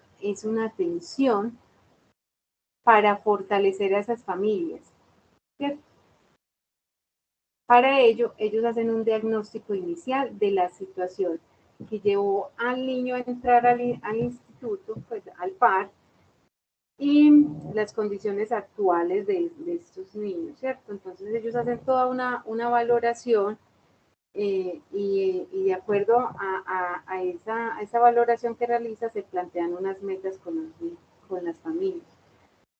atención para fortalecer a esas familias, ¿cierto? Para ello, ellos hacen un diagnóstico inicial de la situación que llevó al niño a entrar al instituto, pues al PAR, y las condiciones actuales de estos niños, ¿cierto? Entonces ellos hacen toda una valoración y de acuerdo a esa valoración que realiza se plantean unas metas con las familias.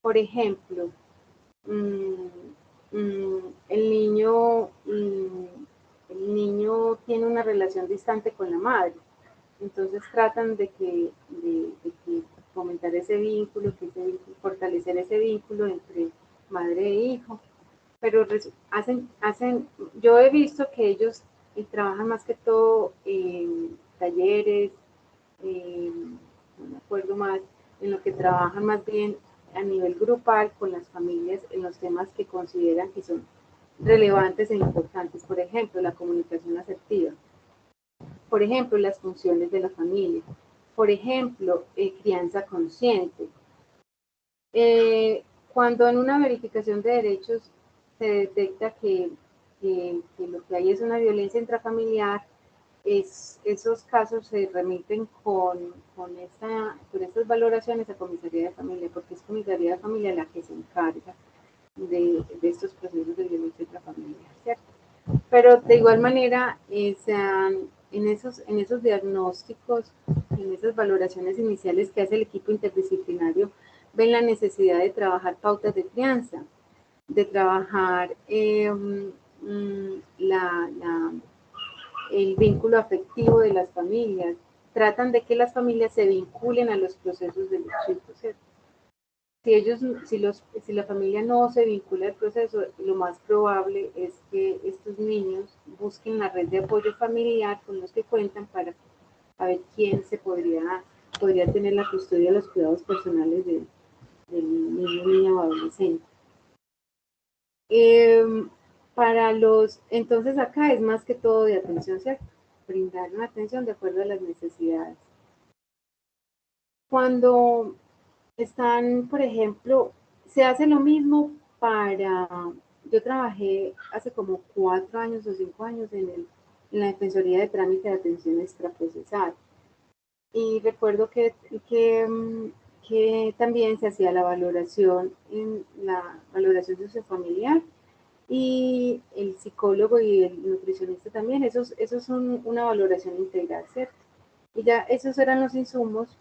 Por ejemplo, el niño tiene una relación distante con la madre, entonces tratan de que fomentar ese vínculo, fortalecer ese vínculo entre madre e hijo, pero yo he visto que ellos trabajan más que todo en talleres, no me acuerdo más, en lo que trabajan más bien a nivel grupal con las familias en los temas que consideran que son relevantes e importantes. Por ejemplo, la comunicación asertiva. Por ejemplo, las funciones de la familia. Por ejemplo, crianza consciente. Cuando en una verificación de derechos se detecta que lo que hay es una violencia intrafamiliar, esos casos se remiten con estas valoraciones a comisaría de familia, porque es comisaría de familia la que se encarga de estos procesos de violencia intrafamiliar, ¿cierto? Pero de igual manera, en esos diagnósticos, en esas valoraciones iniciales que hace el equipo interdisciplinario, ven la necesidad de trabajar pautas de crianza, de trabajar el vínculo afectivo de las familias, tratan de que las familias se vinculen a los procesos de los chicos, ¿cierto? Si la familia no se vincula al proceso, lo más probable es que estos niños busquen la red de apoyo familiar con los que cuentan para ver quién podría tener la custodia de los cuidados personales del niño, niña o adolescente. Entonces acá es más que todo de atención, ¿cierto? Brindar una atención de acuerdo a las necesidades. Cuando están, por ejemplo, se hace lo mismo yo trabajé hace como 4 años o 5 años en la Defensoría de Trámite de Atención Extraprocesal. Y recuerdo que también se hacía la valoración sociofamiliar y el psicólogo y el nutricionista también, esos son una valoración integral, ¿cierto? Y ya esos eran los insumos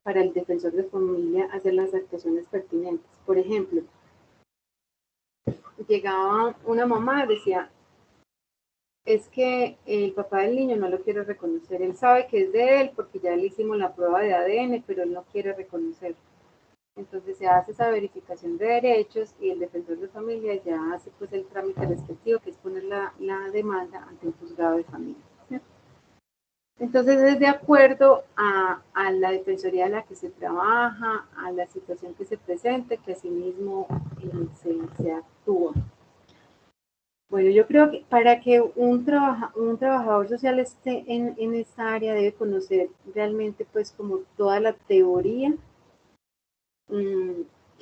para el defensor de familia hacer las actuaciones pertinentes. Por ejemplo, llegaba una mamá, decía, es que el papá del niño no lo quiere reconocer, él sabe que es de él porque ya le hicimos la prueba de ADN, pero él no quiere reconocerlo. Entonces se hace esa verificación de derechos y el defensor de familia ya hace pues el trámite respectivo, que es poner la demanda ante un juzgado de familia. ¿Sí? Entonces es de acuerdo a la defensoría a la que se trabaja, a la situación que se presente, que asimismo se actúa. Bueno, yo creo que para que un trabajador social esté en esta área debe conocer realmente pues como toda la teoría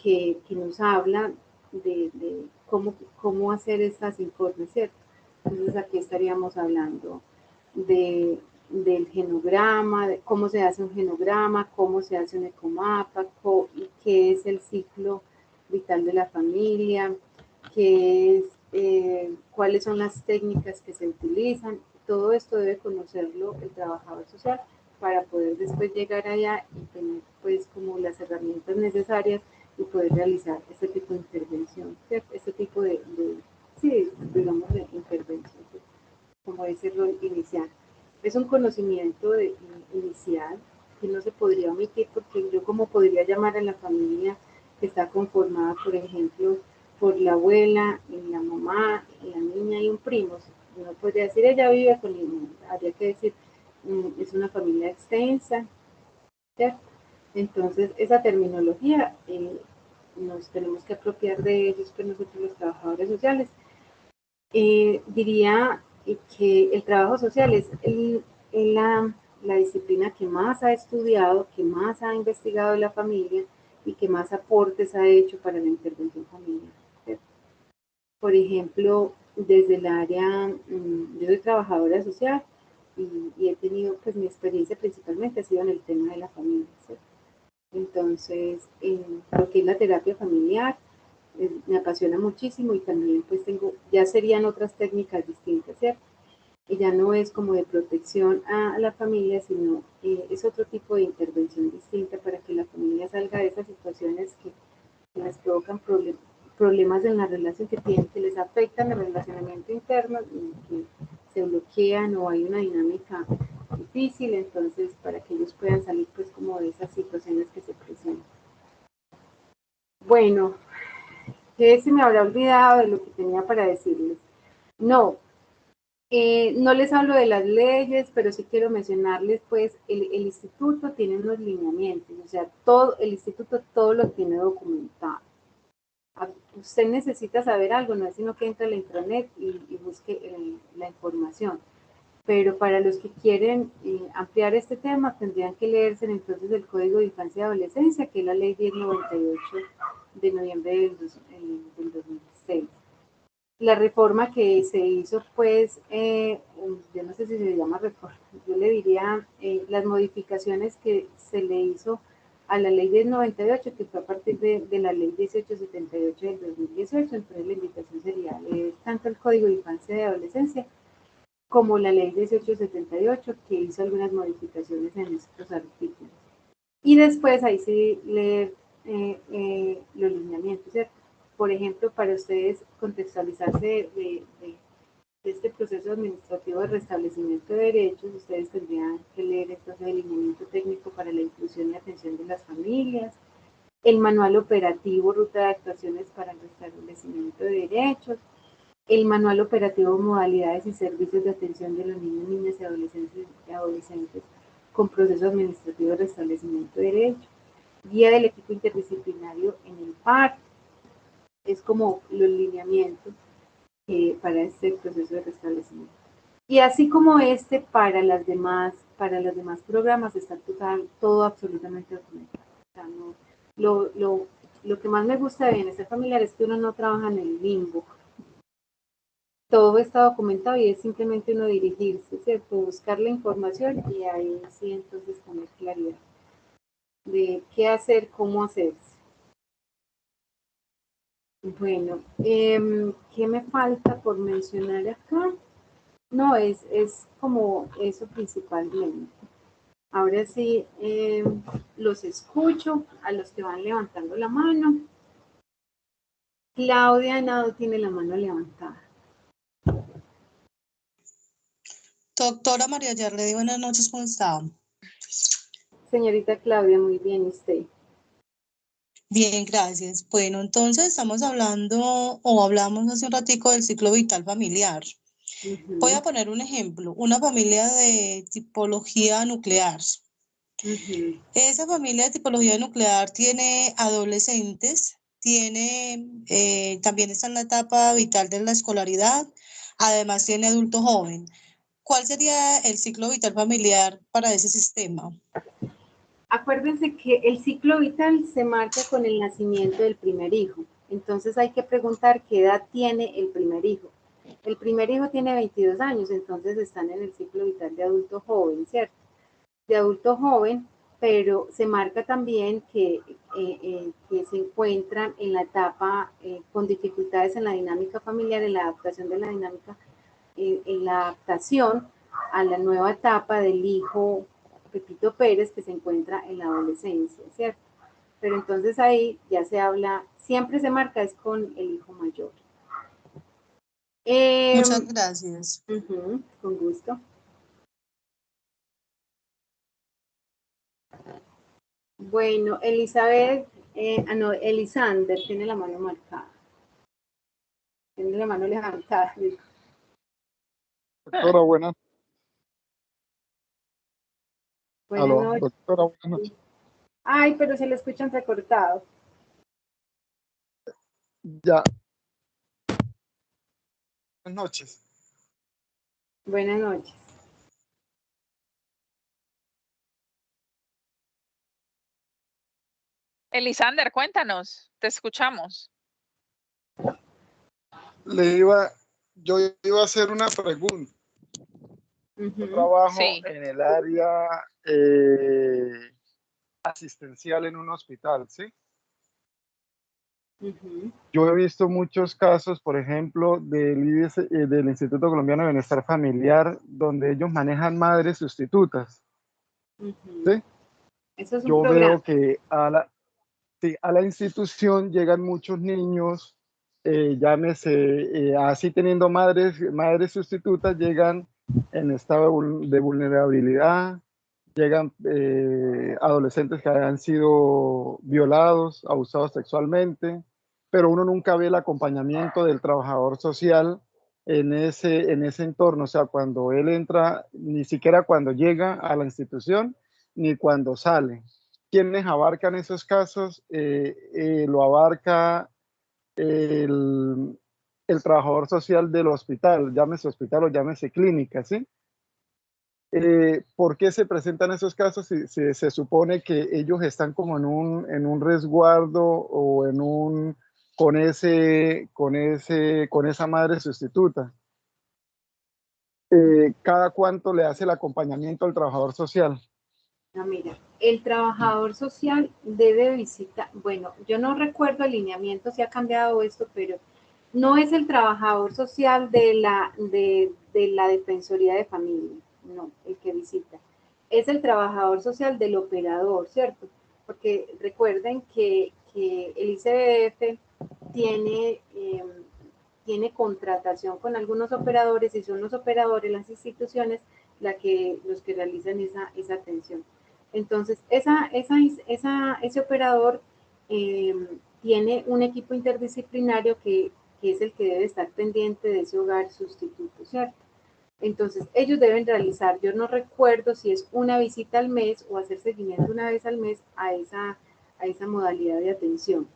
que nos habla de cómo hacer estas informes, ¿cierto? Entonces aquí estaríamos hablando del genograma, de cómo se hace un genograma, cómo se hace un ecomapa, qué es el ciclo vital de la familia, cuáles son las técnicas que se utilizan. Todo esto debe conocerlo el trabajador social para poder después llegar allá y tener pues como las herramientas necesarias y poder realizar este tipo de intervención, ¿cierto? Este tipo de intervención, ¿cierto? Como ese rol inicial. Es un conocimiento inicial que no se podría omitir porque yo como podría llamar a la familia que está conformada, por ejemplo, por la abuela, y la mamá, y la niña y un primo. No podría decir ella vive con mi, habría que decir es una familia extensa, ¿cierto? Entonces esa terminología nos tenemos que apropiar de ellos, pues nosotros los trabajadores sociales, Diría que el trabajo social es la disciplina que más ha estudiado, que más ha investigado la familia y que más aportes ha hecho para la intervención familiar, ¿cierto? Por ejemplo, desde el área, yo soy trabajadora social y he tenido, pues mi experiencia principalmente ha sido en el tema de la familia, ¿cierto? Entonces, lo que es la terapia familiar, me apasiona muchísimo y también pues ya serían otras técnicas distintas, ¿cierto? Y ya no es como de protección a la familia, sino es otro tipo de intervención distinta para que la familia salga de esas situaciones que les provocan problemas en la relación que tienen, que les afectan el relacionamiento interno y que se bloquean o hay una dinámica difícil, entonces para que ellos puedan salir pues como de esas situaciones que se presentan. Bueno, ¿qué se me habrá olvidado de lo que tenía para decirles? No, no les hablo de las leyes, pero sí quiero mencionarles, pues, el instituto tiene unos lineamientos, o sea, el instituto todo lo tiene documentado. Usted necesita saber algo, no es sino que entre a la intranet y busque la información. Pero para los que quieren ampliar este tema, tendrían que leerse entonces el Código de Infancia y Adolescencia, que es la Ley 1098 de noviembre del 2006. La reforma que se hizo, pues, yo no sé si se llama reforma, yo le diría las modificaciones que se le hizo a la ley 1098, que fue a partir de la ley 1878 del 2018, entonces la invitación sería leer tanto el Código de Infancia y Adolescencia como la ley 1878, que hizo algunas modificaciones en estos artículos. Y después ahí sí leer los lineamientos, ¿cierto? Por ejemplo, para ustedes contextualizarse de este proceso administrativo de restablecimiento de derechos, ustedes tendrían que leer entonces el lineamiento técnico para la inclusión y atención de las familias, el manual operativo, ruta de actuaciones para el restablecimiento de derechos, el manual operativo, modalidades y servicios de atención de los niños, niñas y adolescentes con proceso administrativo de restablecimiento de derechos, guía del equipo interdisciplinario en el PAR, es como los lineamientos para este proceso de restablecimiento. Y así como para los demás programas está todo absolutamente documentado. O sea, no, lo que más me gusta de bienestar familiar es que uno no trabaja en el limbo. Todo está documentado y es simplemente uno dirigirse, ¿cierto? Buscar la información y ahí sí entonces tener claridad de qué hacer, cómo hacerse. Bueno, ¿qué me falta por mencionar acá? No, es como eso principalmente. Ahora sí, los escucho a los que van levantando la mano. Claudia Nado tiene la mano levantada. Doctora María Yarledi, buenas noches, ¿cómo está? Señorita Claudia, muy bien, ¿usted? Bien, gracias. Bueno, entonces estamos hablando o hablamos hace un ratico del ciclo vital familiar. Voy a poner un ejemplo, una familia de tipología nuclear. Esa familia de tipología nuclear tiene adolescentes, también está en la etapa vital de la escolaridad, además tiene adulto joven. ¿Cuál sería el ciclo vital familiar para ese sistema? Acuérdense que el ciclo vital se marca con el nacimiento del primer hijo. Entonces hay que preguntar qué edad tiene el primer hijo. El primer hijo tiene 22 años, entonces están en el ciclo vital de adulto joven, ¿cierto? De adulto joven, pero se marca también que se encuentran en la etapa con dificultades en la dinámica familiar, en la adaptación de la dinámica, en la adaptación a la nueva etapa del hijo Pepito Pérez que se encuentra en la adolescencia, ¿cierto? Pero entonces ahí ya se habla, siempre se marca es con el hijo mayor. Muchas gracias. Con gusto. Bueno, Elizabeth, no, Elisander tiene la mano marcada. Tiene la mano levantada. Doctora, buenas. Buenas Aló, noches. doctora, buenas noches. Ay, pero se le escucha entrecortado. Ya. Buenas noches. Buenas noches. Elisander, cuéntanos, te escuchamos. Yo iba a hacer una pregunta. Yo trabajo en el área asistencial en un hospital, ¿sí? Yo he visto muchos casos, por ejemplo, del Instituto Colombiano de Bienestar Familiar, donde ellos manejan madres sustitutas. ¿Sí? Eso es un Yo programa. veo que a la institución llegan muchos niños, llámese, así teniendo madres sustitutas, llegan en estado de vulnerabilidad, llegan adolescentes que han sido violados, abusados sexualmente, pero uno nunca ve el acompañamiento del trabajador social en ese entorno. O sea, cuando él entra, ni siquiera cuando llega a la institución, ni cuando sale. ¿Quiénes abarcan esos casos? Lo abarca el trabajador social del hospital, llámese hospital o llámese clínica, ¿sí? ¿Por qué se presentan esos casos si se supone que ellos están como en un resguardo o con esa madre sustituta? ¿Cada cuánto le hace el acompañamiento al trabajador social? No, mira, el trabajador social debe visitar, bueno, yo no recuerdo el lineamiento si ha cambiado esto, pero no es el trabajador social de la Defensoría de Familia, no, el que visita. Es el trabajador social del operador, ¿cierto? Porque recuerden que el ICBF tiene contratación con algunos operadores y son los operadores, las instituciones, los que realizan esa atención. Entonces, ese operador tiene un equipo interdisciplinario que es el que debe estar pendiente de ese hogar sustituto, ¿cierto? Entonces, ellos deben realizar, yo no recuerdo si es una visita al mes o hacer seguimiento una vez al mes a esa modalidad de atención.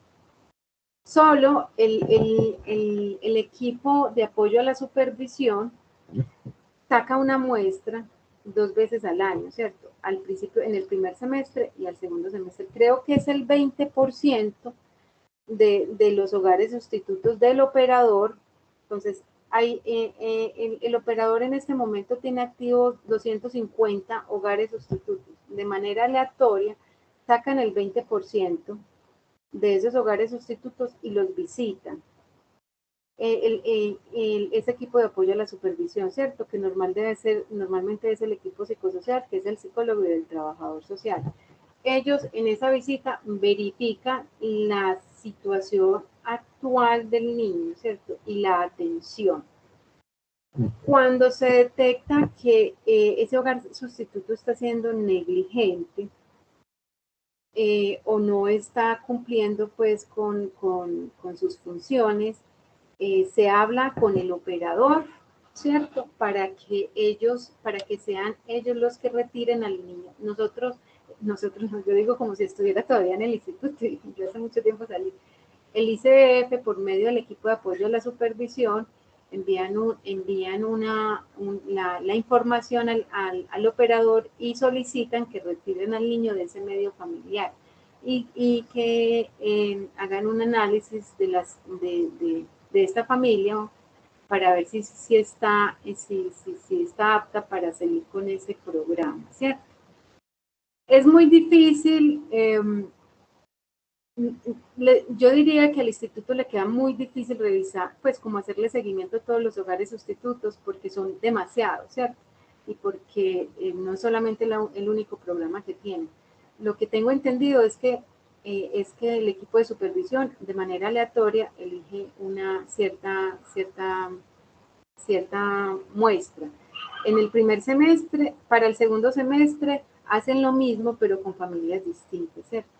Solo el equipo de apoyo a la supervisión saca una muestra 2 veces al año, ¿cierto? Al principio, en el primer semestre y al segundo semestre. Creo que es el 20% de los hogares sustitutos del operador. Entonces, el operador en este momento tiene activos 250 hogares sustitutos. De manera aleatoria, sacan el 20% de esos hogares sustitutos y los visitan. Ese equipo de apoyo a la supervisión, ¿cierto? Que normalmente es el equipo psicosocial, que es el psicólogo y el trabajador social. Ellos en esa visita verifican la situación actual del niño, ¿cierto? Y la atención. Cuando se detecta que ese hogar sustituto está siendo negligente, o no está cumpliendo pues con sus funciones, se habla con el operador, ¿cierto? Para que sean ellos los que retiren al niño. Nosotros, yo digo como si estuviera todavía en el instituto, y yo hace mucho tiempo salí. El ICBF, por medio del equipo de apoyo a la supervisión, envían la información al operador y solicitan que retiren al niño de ese medio familiar y que hagan un análisis de esta familia para ver si está apta para seguir con ese programa, ¿cierto? Es muy difícil. Yo diría que al instituto le queda muy difícil revisar, pues como hacerle seguimiento a todos los hogares sustitutos, porque son demasiados, ¿cierto? Y porque no es solamente el único programa que tiene. Lo que tengo entendido es que el equipo de supervisión de manera aleatoria elige una cierta muestra. En el primer semestre, para el segundo semestre, hacen lo mismo, pero con familias distintas, ¿cierto?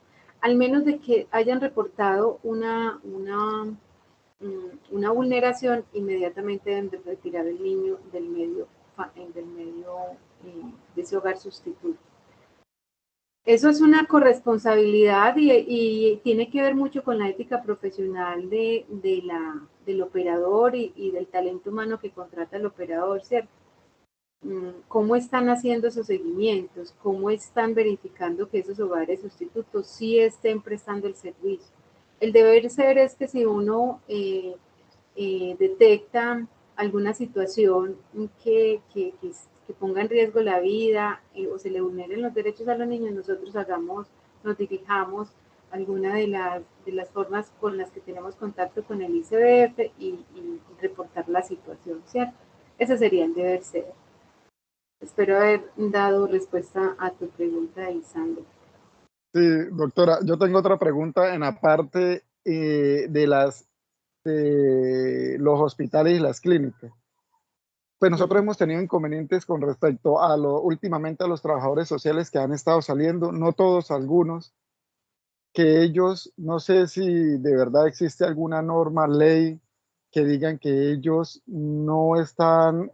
Al menos de que hayan reportado una vulneración, inmediatamente deben de retirar el niño del medio de ese hogar sustituto. Eso es una corresponsabilidad y tiene que ver mucho con la ética profesional del operador y del talento humano que contrata el operador, ¿cierto? Cómo están haciendo esos seguimientos, cómo están verificando que esos hogares sustitutos sí estén prestando el servicio. El deber ser es que si uno detecta alguna situación que ponga en riesgo la vida o se le vulneren los derechos a los niños, nosotros notificamos alguna de las formas con las que tenemos contacto con el ICBF y reportar la situación, ¿cierto? Ese sería el deber ser. Espero haber dado respuesta a tu pregunta, Isandro. Sí, doctora, yo tengo otra pregunta en la parte de los hospitales y las clínicas. Pues nosotros hemos tenido inconvenientes con respecto a últimamente a los trabajadores sociales que han estado saliendo, no todos, algunos, que ellos, no sé si de verdad existe alguna norma, ley, que digan que ellos no están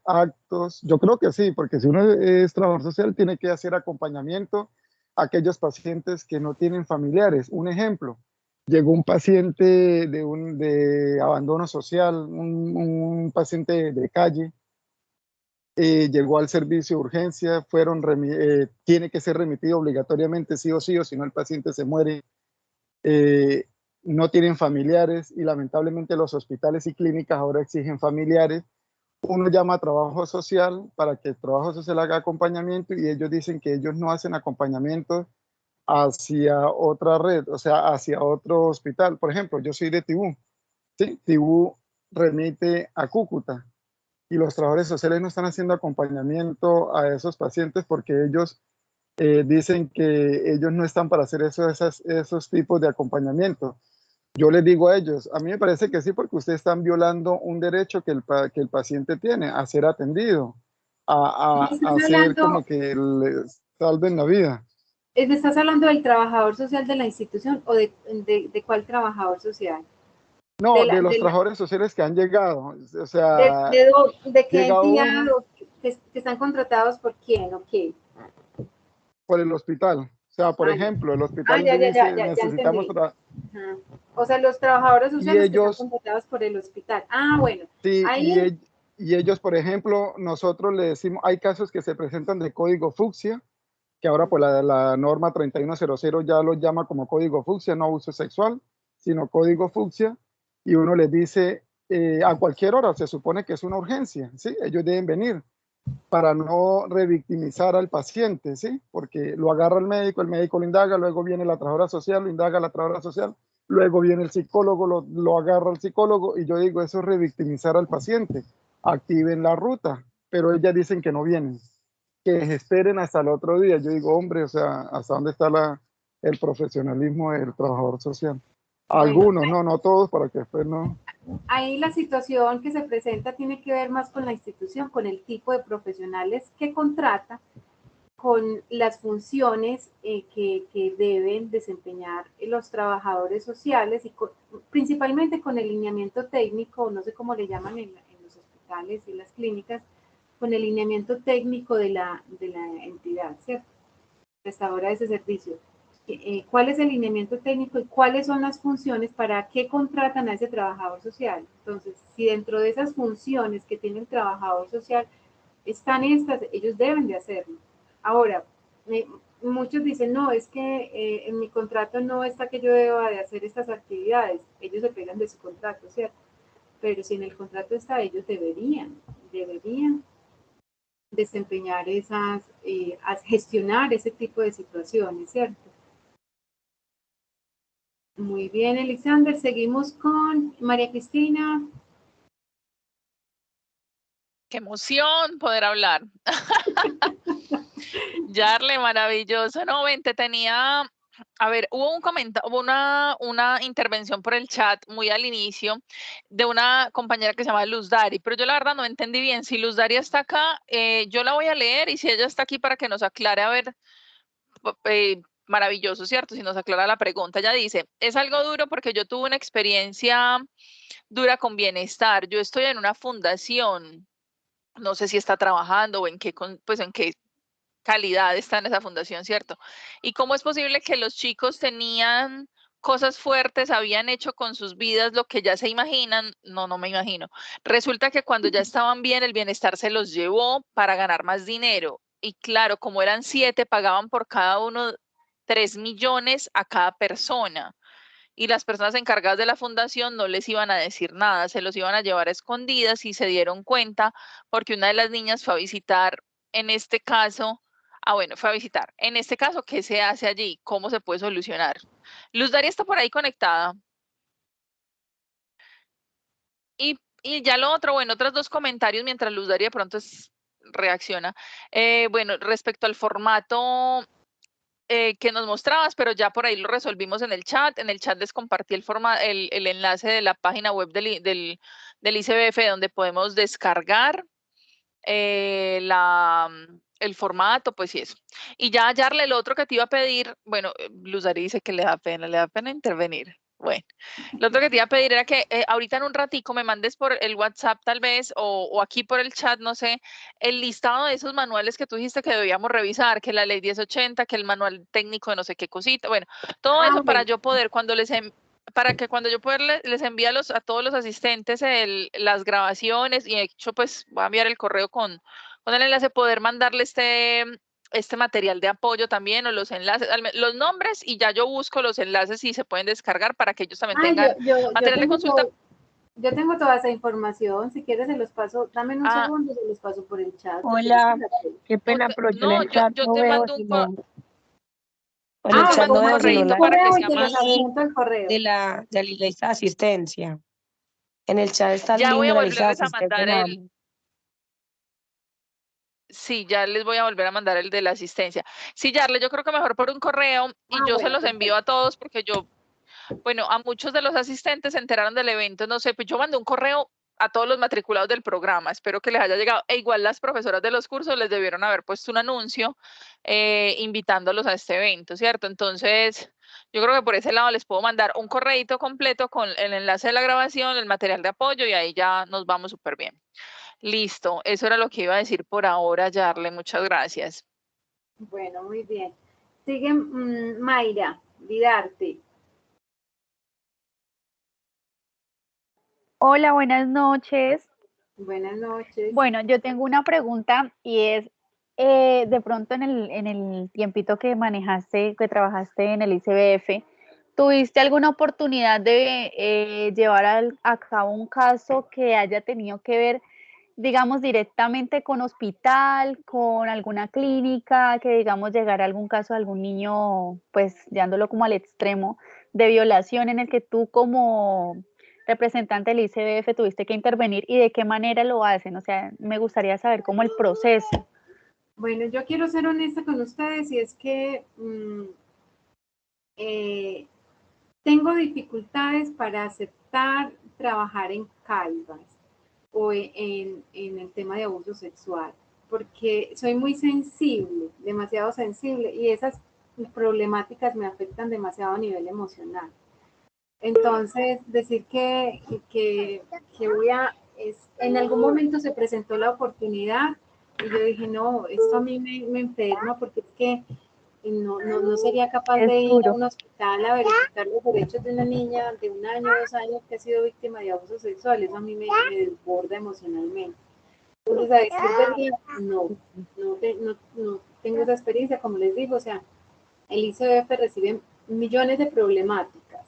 aptos. Yo creo que sí, porque si uno es trabajador social, tiene que hacer acompañamiento a aquellos pacientes que no tienen familiares. Un ejemplo, llegó un paciente de abandono social, un paciente de calle, llegó al servicio de urgencia, tiene que ser remitido obligatoriamente, sí o sí, o si no el paciente se muere. eh, no tienen familiares y lamentablemente los hospitales y clínicas ahora exigen familiares. Uno llama a trabajo social para que el trabajo social haga acompañamiento y ellos dicen que ellos no hacen acompañamiento hacia otra red, o sea, hacia otro hospital. Por ejemplo, yo soy de Tibú, ¿sí? Tibú remite a Cúcuta y los trabajadores sociales no están haciendo acompañamiento a esos pacientes porque ellos dicen que ellos no están para hacer esos tipos de acompañamiento. Yo les digo a ellos, a mí me parece que sí, porque ustedes están violando un derecho que el paciente tiene a ser atendido, a hacer como que les salven la vida. ¿Me estás hablando del trabajador social de la institución o de cuál trabajador social? No, de los trabajadores sociales que han llegado, o sea, ¿De qué llega entidad uno que están contratados por quién o qué? por el hospital. O sea, por ejemplo, el hospital dice, Ya necesitamos entendí. O sea, los trabajadores y sociales que están ellos, contratados por el hospital. Ah, bueno. sí, Ahí, y ellos, por ejemplo, nosotros le decimos, hay casos que se presentan de código fucsia, que ahora pues la norma 3100 ya lo llama como código fucsia, no abuso sexual, sino código fucsia, y uno les dice a cualquier hora, se supone que es una urgencia, ¿sí? Ellos deben venir para no revictimizar al paciente, ¿sí? Porque lo agarra el médico lo indaga, luego viene la trabajadora social, lo indaga la trabajadora social, luego viene el psicólogo, lo agarra el psicólogo, y yo digo, eso es revictimizar al paciente, activen la ruta, pero ellas dicen que no vienen, que esperen hasta el otro día. Yo digo, hombre, o sea, ¿hasta dónde está el profesionalismo del trabajador social? bueno, Algunos, no todos, para que después no. ahí la situación que se presenta tiene que ver más con la institución, con el tipo de profesionales que contrata, con las funciones que deben desempeñar los trabajadores sociales y principalmente con el lineamiento técnico, no sé cómo le llaman en los hospitales y las clínicas, con el lineamiento técnico de la entidad, ¿cierto? Prestadora de ese servicio. ¿Cuál es el lineamiento técnico y cuáles son las funciones para qué contratan a ese trabajador social? Entonces, si dentro de esas funciones que tiene el trabajador social están estas, ellos deben de hacerlo. Ahora, muchos dicen, no, es que en mi contrato no está que yo deba de hacer estas actividades. Ellos se pegan de su contrato, ¿cierto? Pero si en el contrato está, ellos deberían desempeñar gestionar ese tipo de situaciones, ¿cierto? Muy bien, Alexander. Seguimos con María Cristina. ¡Qué emoción poder hablar! Yarle, maravilloso. No, vente, tenía, a ver, hubo un comentario, hubo una intervención por el chat muy al inicio de una compañera que se llama Luz Dari, pero yo la verdad no entendí bien. Si Luz Dari está acá, yo la voy a leer y si ella está aquí para que nos aclare, a ver, maravilloso, ¿cierto? Si nos aclara la pregunta. Ella dice, es algo duro porque yo tuve una experiencia dura con bienestar. Yo estoy en una fundación, no sé si está trabajando o en qué, pues en qué calidad está en esa fundación, ¿cierto? ¿Y cómo es posible que los chicos tenían cosas fuertes, habían hecho con sus vidas lo que ya se imaginan? No, no me imagino. Resulta que cuando ya estaban bien, el bienestar se los llevó para ganar más dinero. Y claro, como eran 7, pagaban por cada uno 3 millones a cada persona. Y las personas encargadas de la fundación no les iban a decir nada, se los iban a llevar a escondidas y se dieron cuenta porque una de las niñas fue a visitar, en este caso, fue a visitar. En este caso, ¿qué se hace allí? ¿Cómo se puede solucionar? Luz Daria está por ahí conectada. Y ya lo otro, bueno, otros 2 comentarios mientras Luz Daria de pronto reacciona. Bueno, respecto al formato que nos mostrabas, pero ya por ahí lo resolvimos en el chat. En el chat les compartí el enlace de la página web del ICBF donde podemos descargar el formato, pues y eso. Y ya, Yarle, lo otro que te iba a pedir, bueno, Luz Daria dice que le da pena intervenir. Bueno, lo otro que te iba a pedir era que ahorita en un ratico me mandes por el WhatsApp tal vez o aquí por el chat, no sé, el listado de esos manuales que tú dijiste que debíamos revisar, que la ley 1080, que el manual técnico de no sé qué cosita, bueno, todo eso para yo poder para que cuando yo les envíe a todos los asistentes las grabaciones y de hecho pues voy a enviar el correo con el enlace, poder mandarle este material de apoyo también o los enlaces, los nombres y ya yo busco los enlaces y se pueden descargar para que ellos también tengan material de consulta. Yo tengo toda esa información, si quieres se los paso, dame un segundo, se los paso por el chat. Hola, qué pena, pero yo en el chat yo no te veo, mando un correo. En el chat no veo sino la de la lista de asistencia. En el chat está el Ya link voy a de la lista de volverles a mandar asistencia. Sí, ya les voy a volver a mandar el de la asistencia. Sí, Yarle, yo creo que mejor por un correo y yo se los envío a todos porque bueno, a muchos de los asistentes se enteraron del evento, no sé, pues yo mandé un correo a todos los matriculados del programa, espero que les haya llegado. E igual las profesoras de los cursos les debieron haber puesto un anuncio invitándolos a este evento, ¿cierto? Entonces, yo creo que por ese lado les puedo mandar un correíto completo con el enlace de la grabación, el material de apoyo y ahí ya nos vamos súper bien. Listo, eso era lo que iba a decir por ahora, Yarle, muchas gracias. Bueno, muy bien. Sigue Mayra Vidarte. Hola, buenas noches. Buenas noches. Bueno, yo tengo una pregunta y es, de pronto en el tiempito que manejaste, que trabajaste en el ICBF, ¿tuviste alguna oportunidad de llevar a cabo un caso que haya tenido que ver, digamos, directamente con hospital, con alguna clínica, que digamos llegara algún caso de algún niño, pues llevándolo como al extremo de violación en el que tú como representante del ICBF tuviste que intervenir y de qué manera lo hacen? O sea, me gustaría saber cómo el proceso. Bueno, yo quiero ser honesta con ustedes y es que tengo dificultades para aceptar trabajar en CAIVAS o en el tema de abuso sexual, porque soy muy sensible, demasiado sensible, y esas problemáticas me afectan demasiado a nivel emocional. Entonces, decir que en algún momento se presentó la oportunidad y yo dije, no, esto a mí me enferma porque es que no sería capaz de ir a un hospital a verificar los derechos de una niña de 1 año, 2 años que ha sido víctima de abuso sexual. Eso a mí me desborda emocionalmente. Entonces, a decir verdad, no tengo esa experiencia, como les digo, o sea, el ICBF recibe millones de problemáticas,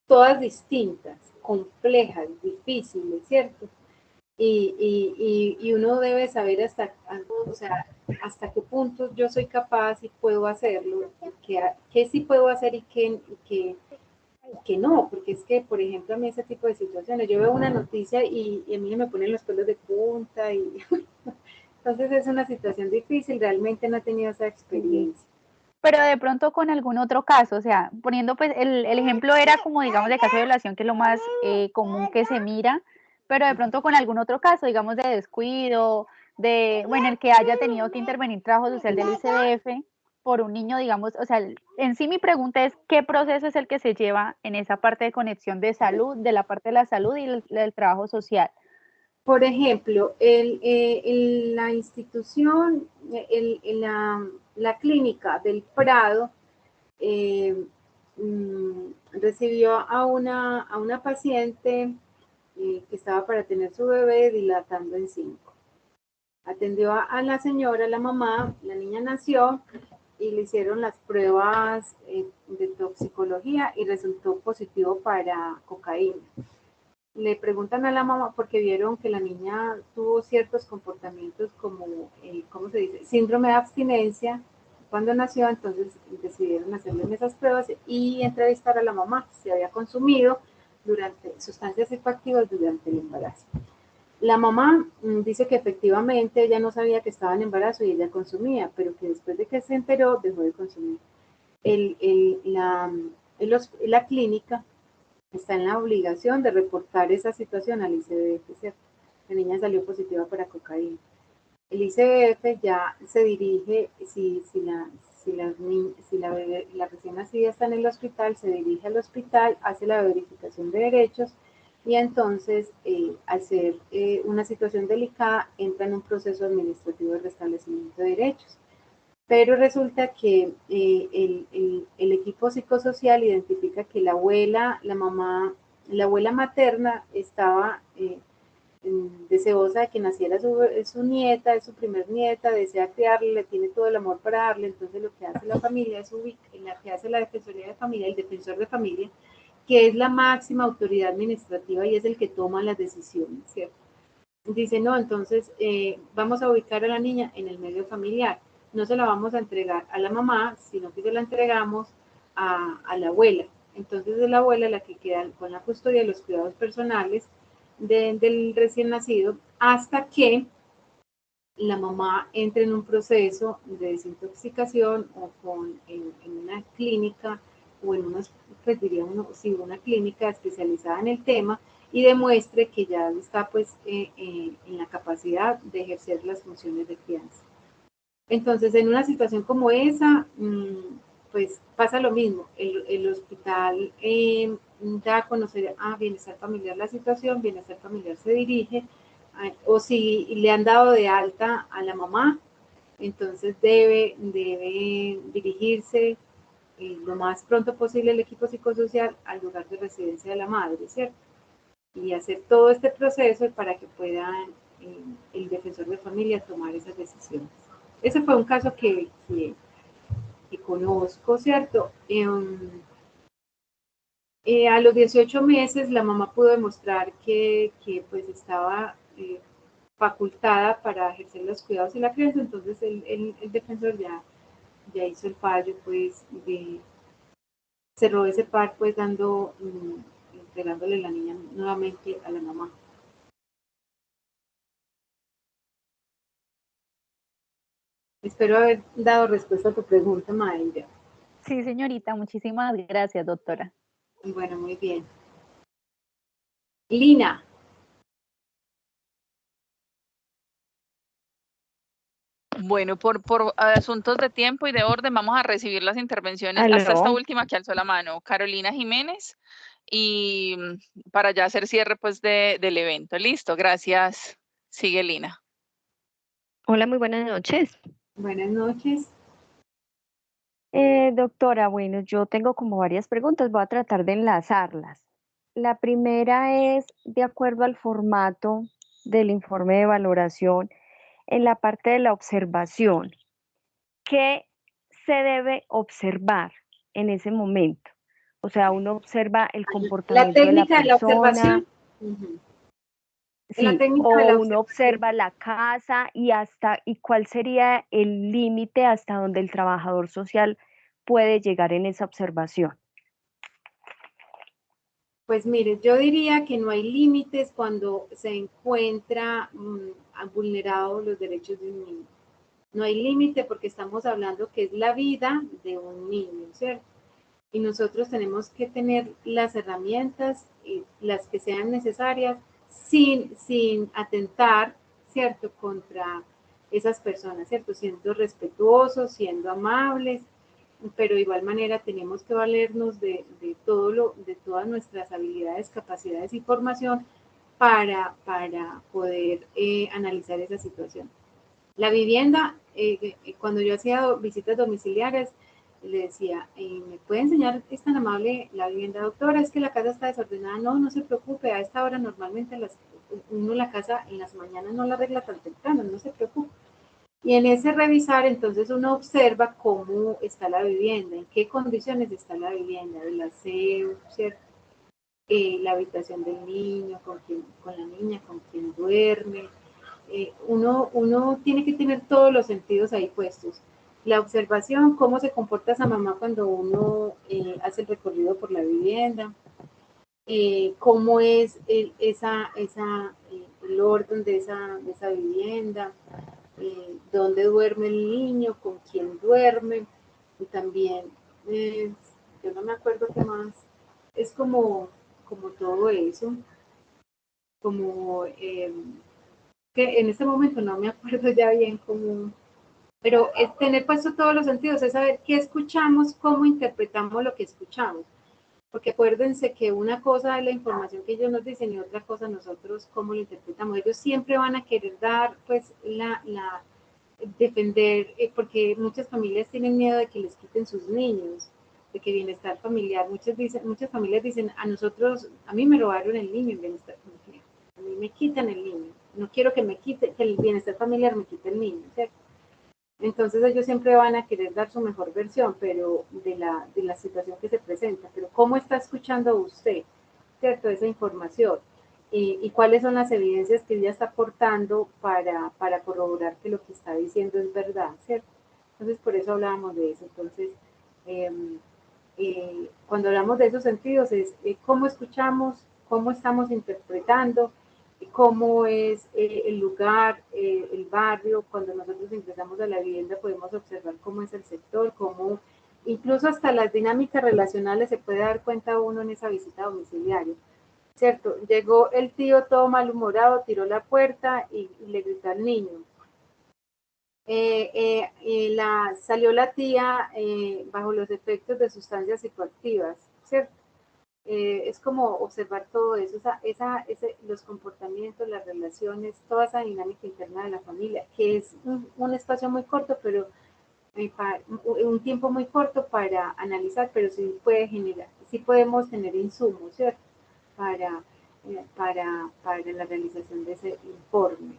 todas distintas, complejas, difíciles, ¿cierto? Y uno debe saber hasta qué punto yo soy capaz y puedo hacerlo, qué sí puedo hacer y qué no, porque es que, por ejemplo, a mí ese tipo de situaciones, yo veo una noticia y a mí me ponen los pelos de punta y entonces es una situación difícil, realmente no he tenido esa experiencia. Pero de pronto con algún otro caso, o sea, poniendo pues el ejemplo era como digamos de caso de violación, que es lo más común que se mira, pero de pronto con algún otro caso, digamos de descuido, bueno, el que haya tenido que intervenir trabajo social del ICBF por un niño, digamos, o sea, en sí mi pregunta es, ¿qué proceso es el que se lleva en esa parte de conexión de salud, de la parte de la salud y del trabajo social? Por ejemplo, la institución, la clínica del Prado recibió a una paciente que estaba para tener su bebé dilatando en 5. Atendió a la señora, la mamá, la niña nació y le hicieron las pruebas de toxicología y resultó positivo para cocaína. Le preguntan a la mamá porque vieron que la niña tuvo ciertos comportamientos como, ¿cómo se dice? Síndrome de abstinencia cuando nació, entonces decidieron hacerle esas pruebas y entrevistar a la mamá si había consumido sustancias psicoactivas durante el embarazo. La mamá dice que efectivamente ella no sabía que estaba en embarazo y ella consumía, pero que después de que se enteró dejó de consumir. La clínica está en la obligación de reportar esa situación al ICBF, ¿cierto? La niña salió positiva para cocaína. El ICBF ya se dirige, si la recién nacida está en el hospital, se dirige al hospital, hace la verificación de derechos y entonces, al ser una situación delicada, entra en un proceso administrativo de restablecimiento de derechos. Pero resulta que el equipo psicosocial identifica que la abuela materna estaba deseosa de que naciera su nieta, es su primer nieta, desea criarle, le tiene todo el amor para darle, entonces lo que hace la familia es que hace la Defensoría de Familia, el defensor de familia, que es la máxima autoridad administrativa y es el que toma las decisiones, ¿cierto? Dice, no, entonces vamos a ubicar a la niña en el medio familiar. No se la vamos a entregar a la mamá, sino que se la entregamos a la abuela. Entonces es la abuela la que queda con la custodia y los cuidados personales del recién nacido hasta que la mamá entre en un proceso de desintoxicación o en una clínica o en una clínica especializada en el tema y demuestre que ya está pues en la capacidad de ejercer las funciones de crianza. Entonces, en una situación como esa, pues pasa lo mismo. El hospital da a conocer a Bienestar Familiar la situación, Bienestar Familiar se dirige, o si le han dado de alta a la mamá, entonces debe dirigirse lo más pronto posible el equipo psicosocial al lugar de residencia de la madre, ¿cierto? Y hacer todo este proceso para que pueda el defensor de familia tomar esas decisiones. Ese fue un caso que conozco, ¿cierto? A los 18 meses la mamá pudo demostrar que pues estaba facultada para ejercer los cuidados y la crianza, entonces el defensor ya hizo el fallo, pues cerró ese par, pues entregándole la niña nuevamente a la mamá. Espero haber dado respuesta a tu pregunta, Mayra. Sí, señorita, muchísimas gracias, doctora. Bueno, muy bien. Lina. Bueno, por asuntos de tiempo y de orden, vamos a recibir las intervenciones hasta esta última que alzó la mano, Carolina Jiménez, y para ya hacer cierre pues del evento. Listo, gracias. Sigue Lina. Hola, muy buenas noches. Buenas noches. Doctora, bueno, yo tengo como varias preguntas, voy a tratar de enlazarlas. La primera es, de acuerdo al formato del informe de valoración, en la parte de la observación, ¿qué se debe observar en ese momento? O sea, uno observa el comportamiento de la persona. La técnica de la observación. Sí, o uno observa la casa y cuál sería el límite hasta donde el trabajador social puede llegar en esa observación. Pues mire, yo diría que no hay límites cuando se encuentra vulnerados los derechos de un niño. No hay límite porque estamos hablando que es la vida de un niño, ¿cierto? Y nosotros tenemos que tener las herramientas, las que sean necesarias, sin atentar, ¿cierto?, contra esas personas, ¿cierto?, siendo respetuosos, siendo amables, pero de igual manera tenemos que valernos de todas nuestras habilidades, capacidades y formación para poder analizar esa situación. La vivienda, cuando yo hacía visitas domiciliares, le decía, ¿me puede enseñar, es tan amable, la vivienda, doctora? Es que la casa está desordenada. No, no se preocupe, a esta hora normalmente uno la casa en las mañanas no la arregla tan temprano, no se preocupe. Y en ese revisar, entonces uno observa cómo está la vivienda, en qué condiciones está la vivienda, el aseo, ¿cierto? La habitación del niño, con la niña, con quien duerme. Uno tiene que tener todos los sentidos ahí puestos. La observación, cómo se comporta esa mamá cuando uno hace el recorrido por la vivienda, cómo es el orden de esa vivienda, dónde duerme el niño, con quién duerme, y también, yo no me acuerdo qué más, es como todo eso, como que en este momento no me acuerdo ya bien cómo, pero es tener puesto todos los sentidos, es saber qué escuchamos, cómo interpretamos lo que escuchamos. Porque acuérdense que una cosa es la información que ellos nos dicen y otra cosa nosotros cómo lo interpretamos. Ellos siempre van a querer dar, pues, defender, porque muchas familias tienen miedo de que les quiten sus niños, de que bienestar familiar. Muchas familias dicen, a mí me robaron el niño en bienestar familiar, a mí me quitan el niño, no quiero que que el bienestar familiar me quite el niño, ¿cierto? Entonces ellos siempre van a querer dar su mejor versión, pero de la situación que se presenta. Pero ¿cómo está escuchando usted, cierto, esa información? Y cuáles son las evidencias que ella está aportando para corroborar que lo que está diciendo es verdad, ¿cierto? Entonces por eso hablábamos de eso. Entonces, cuando hablamos de esos sentidos es cómo escuchamos, cómo estamos interpretando, cómo es el lugar, el barrio. Cuando nosotros ingresamos a la vivienda podemos observar cómo es el sector, cómo incluso hasta las dinámicas relacionales se puede dar cuenta uno en esa visita domiciliaria, ¿cierto? Llegó el tío todo malhumorado, tiró la puerta y le gritó al niño. Salió la tía bajo los efectos de sustancias psicoactivas, ¿cierto? Es como observar todo eso, los comportamientos, las relaciones, toda esa dinámica interna de la familia, que es un espacio muy corto, pero un tiempo muy corto para analizar, pero sí podemos tener insumos, ¿cierto? Para la realización de ese informe.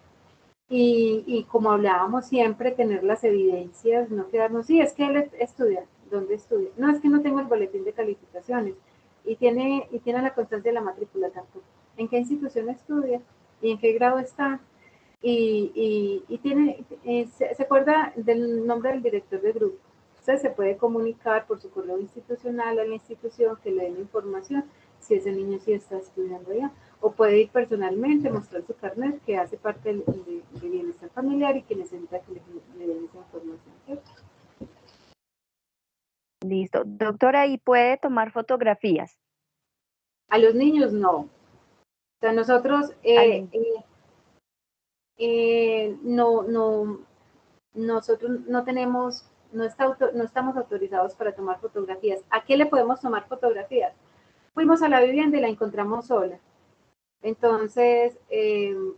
Y como hablábamos siempre, tener las evidencias, no quedarnos, sí, es que él estudia, ¿dónde estudia? No, es que no tengo el boletín de calificaciones y tiene la constancia de la matrícula tampoco. ¿En qué institución estudia? ¿Y en qué grado está? Y se acuerda del nombre del director de grupo. Usted se puede comunicar por su correo institucional a la institución que le den información si ese niño sí está estudiando allá. O puede ir personalmente, mostrar su carnet que hace parte de bienestar familiar y que necesita que le den esa información, ¿cierto? Listo. Doctora, ¿y puede tomar fotografías? A los niños no. O sea, nosotros nosotros no estamos autorizados para tomar fotografías. ¿A qué le podemos tomar fotografías? Fuimos a la vivienda y la encontramos sola. Entonces,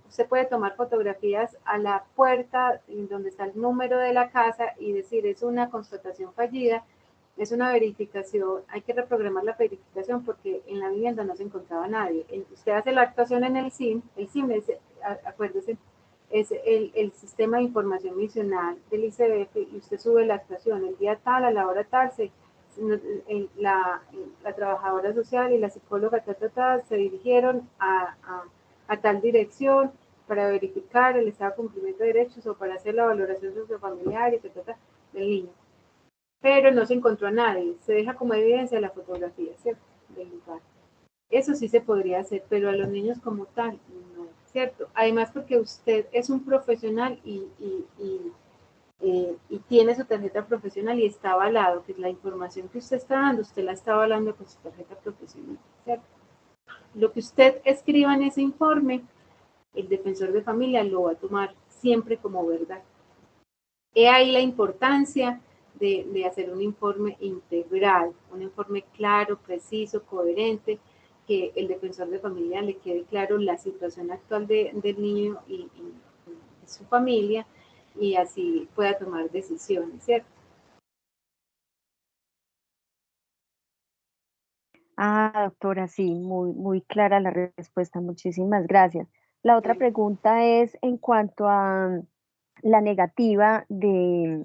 usted puede tomar fotografías a la puerta donde está el número de la casa y decir, es una constatación fallida, es una verificación, hay que reprogramar la verificación porque en la vivienda no se encontraba nadie. Usted hace la actuación en el SIM es, acuérdese, es el sistema de información misional del ICBF y usted sube la actuación el día tal, a la hora tal, la trabajadora social y la psicóloga se dirigieron a tal dirección para verificar el estado de cumplimiento de derechos o para hacer la valoración sociofamiliar y del niño. Pero no se encontró a nadie, se deja como evidencia la fotografía, ¿cierto? Del lugar. Eso sí se podría hacer, pero a los niños como tal, no, ¿cierto? Además porque usted es un profesional y tiene su tarjeta profesional y está avalado, que es la información que usted está dando, usted la está avalando con su tarjeta profesional, ¿cierto? Lo que usted escriba en ese informe, el defensor de familia lo va a tomar siempre como verdad. He ahí la importancia de hacer un informe integral, un informe claro, preciso, coherente, que el defensor de familia le quede claro la situación actual del niño y su familia, y así pueda tomar decisiones, ¿cierto? Ah, doctora, sí, muy clara la respuesta. Muchísimas gracias. La otra pregunta es en cuanto a la negativa de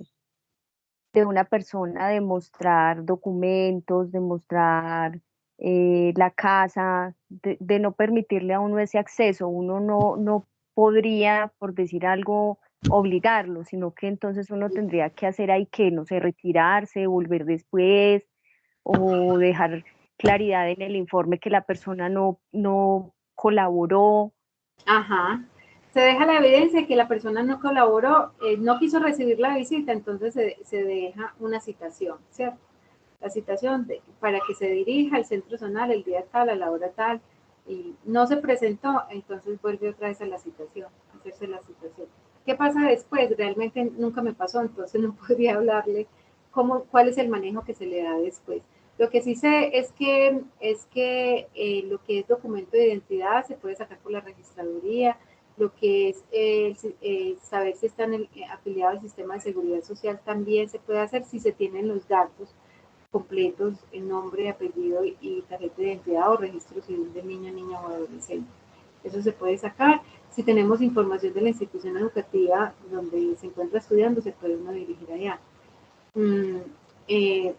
una persona de mostrar documentos, de mostrar la casa, de no permitirle a uno ese acceso. Uno no podría, por decir algo, obligarlo, sino que entonces uno tendría que hacer ahí que, no sé, retirarse, volver después o dejar claridad en el informe que la persona no colaboró. Ajá. Se deja la evidencia de que la persona no colaboró, no quiso recibir la visita, entonces se deja una citación, ¿cierto? La citación para que se dirija al centro zonal el día tal, a la hora tal, y no se presentó, entonces vuelve otra vez a la citación, a hacerse la citación. ¿Qué pasa después? Realmente nunca me pasó, entonces no podría hablarle cuál es el manejo que se le da después. Lo que sí sé es que lo que es documento de identidad se puede sacar por la registraduría, lo que es saber si están afiliados al sistema de seguridad social también se puede hacer si se tienen los datos completos, el nombre, apellido y tarjeta de identidad o registro civil de niño, niña o adolescente. Eso se puede sacar. Si tenemos información de la institución educativa donde se encuentra estudiando, se puede uno dirigir allá.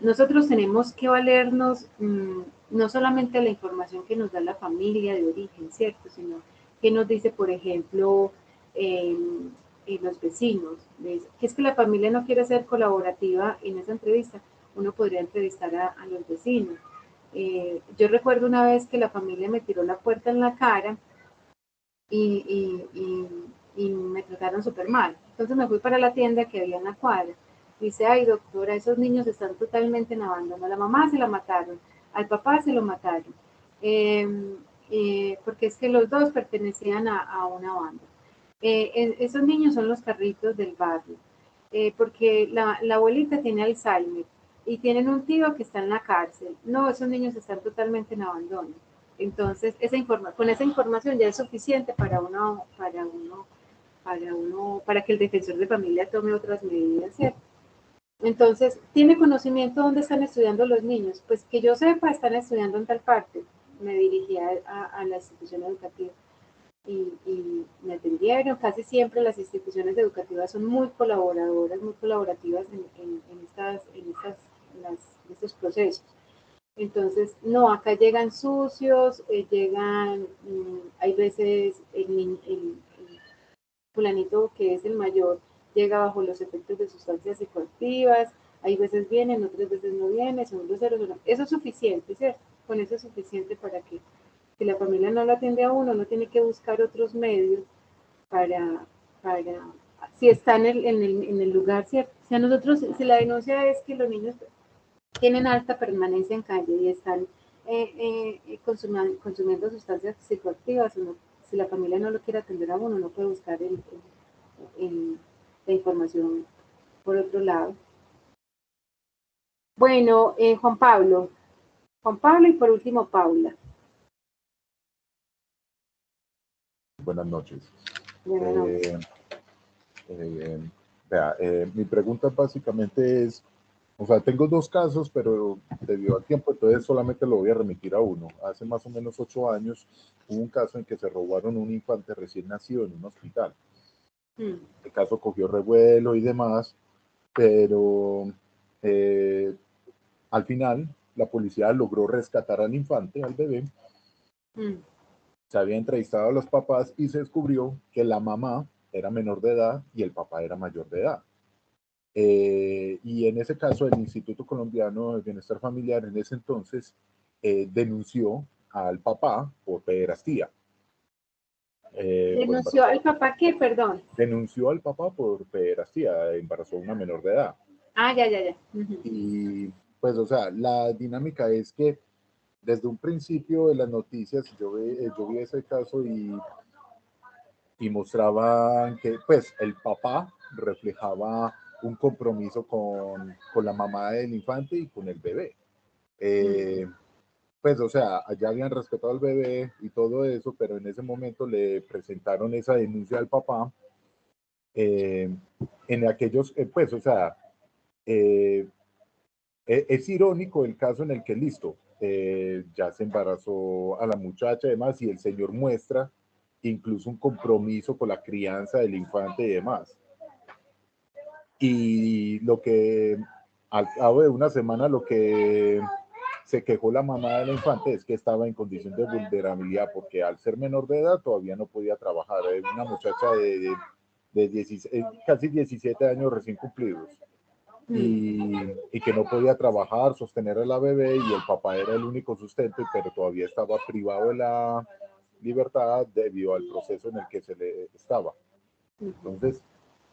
Nosotros tenemos que valernos no solamente la información que nos da la familia de origen, ¿cierto? Sino que nos dice, por ejemplo, los vecinos, que es que la familia no quiere ser colaborativa en esa entrevista. Uno podría entrevistar a los vecinos. Yo recuerdo una vez que la familia me tiró la puerta en la cara y me trataron súper mal. Entonces me fui para la tienda que había en la cuadra. Dice, ay doctora, esos niños están totalmente en abandono. A la mamá se la mataron, al papá se lo mataron, porque es que los dos pertenecían a una banda. Esos niños son los carritos del barrio, porque la abuelita tiene Alzheimer y tienen un tío que está en la cárcel. No, esos niños están totalmente en abandono. Entonces, con esa información ya es suficiente para que el defensor de familia tome otras medidas, ¿cierto? Entonces, ¿tiene conocimiento dónde están estudiando los niños? Pues que yo sepa, están estudiando en tal parte. Me dirigí a la institución educativa y me atendieron. Casi siempre las instituciones educativas son muy colaboradoras, muy colaborativas en estos procesos. Entonces, no, acá llegan sucios, hay veces el fulanito que es el mayor llega bajo los efectos de sustancias psicoactivas, hay veces vienen, otras veces no vienen, son groseros, eso es suficiente, ¿cierto? Con eso es suficiente para que la familia no lo atiende a uno, no tiene que buscar otros medios para si está en el lugar, ¿cierto? Si a nosotros, si la denuncia es que los niños tienen alta permanencia en calle y están consumiendo sustancias psicoactivas, si la familia no lo quiere atender a uno, no puede buscar la información por otro lado. Bueno, Juan Pablo y por último Paula. Buenas noches. Buenas noches. Mi pregunta básicamente es, o sea, tengo dos casos, pero debido al tiempo, entonces solamente lo voy a remitir a uno. Hace más o menos 8 años hubo un caso en que se robaron un infante recién nacido en un hospital. El caso cogió revuelo y demás, pero al final la policía logró rescatar al infante, al bebé. Se había entrevistado a los papás y se descubrió que la mamá era menor de edad y el papá era mayor de edad. Y en ese caso el Instituto Colombiano de Bienestar Familiar en ese entonces denunció al papá por pederastía. ¿Denunció al papá qué? Perdón. Denunció al papá por pederastía, embarazó a una menor de edad. Ah, ya. Y pues, o sea, la dinámica es que desde un principio de las noticias yo vi ese caso y mostraban que pues el papá reflejaba un compromiso con la mamá del infante y con el bebé. pues, o sea, allá habían rescatado al bebé y todo eso, pero en ese momento le presentaron esa denuncia al papá. En aquellos, pues, o sea, es irónico el caso en el que, listo, ya se embarazó a la muchacha y demás, y el señor muestra incluso un compromiso con la crianza del infante y demás. Y lo que, al cabo de una semana, lo que se quejó la mamá del infante es que estaba en condición de vulnerabilidad, porque al ser menor de edad todavía no podía trabajar. Es una muchacha de 16, casi 17 años recién cumplidos. Y que no podía trabajar, sostener a la bebé, y el papá era el único sustento, pero todavía estaba privado de la libertad debido al proceso en el que se le estaba. Entonces,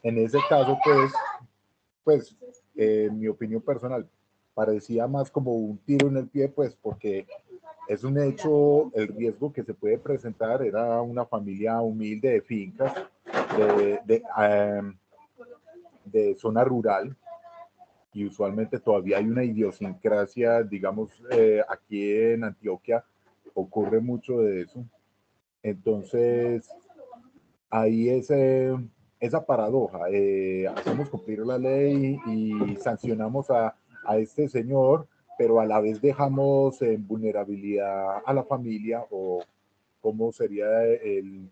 en ese caso, pues mi opinión personal, parecía más como un tiro en el pie, pues porque es un hecho, el riesgo que se puede presentar. Era una familia humilde de fincas, de zona rural, y usualmente todavía hay una idiosincrasia, digamos, aquí en Antioquia ocurre mucho de eso. Entonces, ahí es esa paradoja. Hacemos cumplir la ley y sancionamos a este señor, pero a la vez dejamos en vulnerabilidad a la familia, o cómo sería el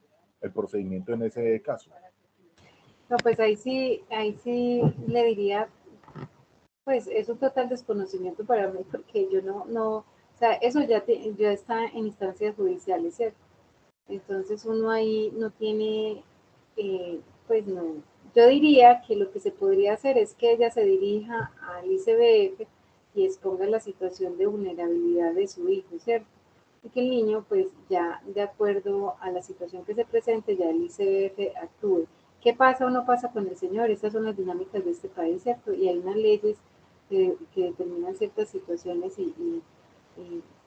procedimiento en ese caso. No, pues ahí sí le diría, pues es un total desconocimiento para mí, porque yo no, o sea, eso ya está en instancias judiciales, ¿cierto? Entonces uno ahí no tiene, pues no, yo diría que lo que se podría hacer es que ella se dirija al ICBF y exponga la situación de vulnerabilidad de su hijo, ¿cierto? Y que el niño, pues ya de acuerdo a la situación que se presente, ya el ICBF actúe. ¿Qué pasa o no pasa con el señor? Estas son las dinámicas de este país, ¿cierto? Y hay unas leyes que determinan ciertas situaciones y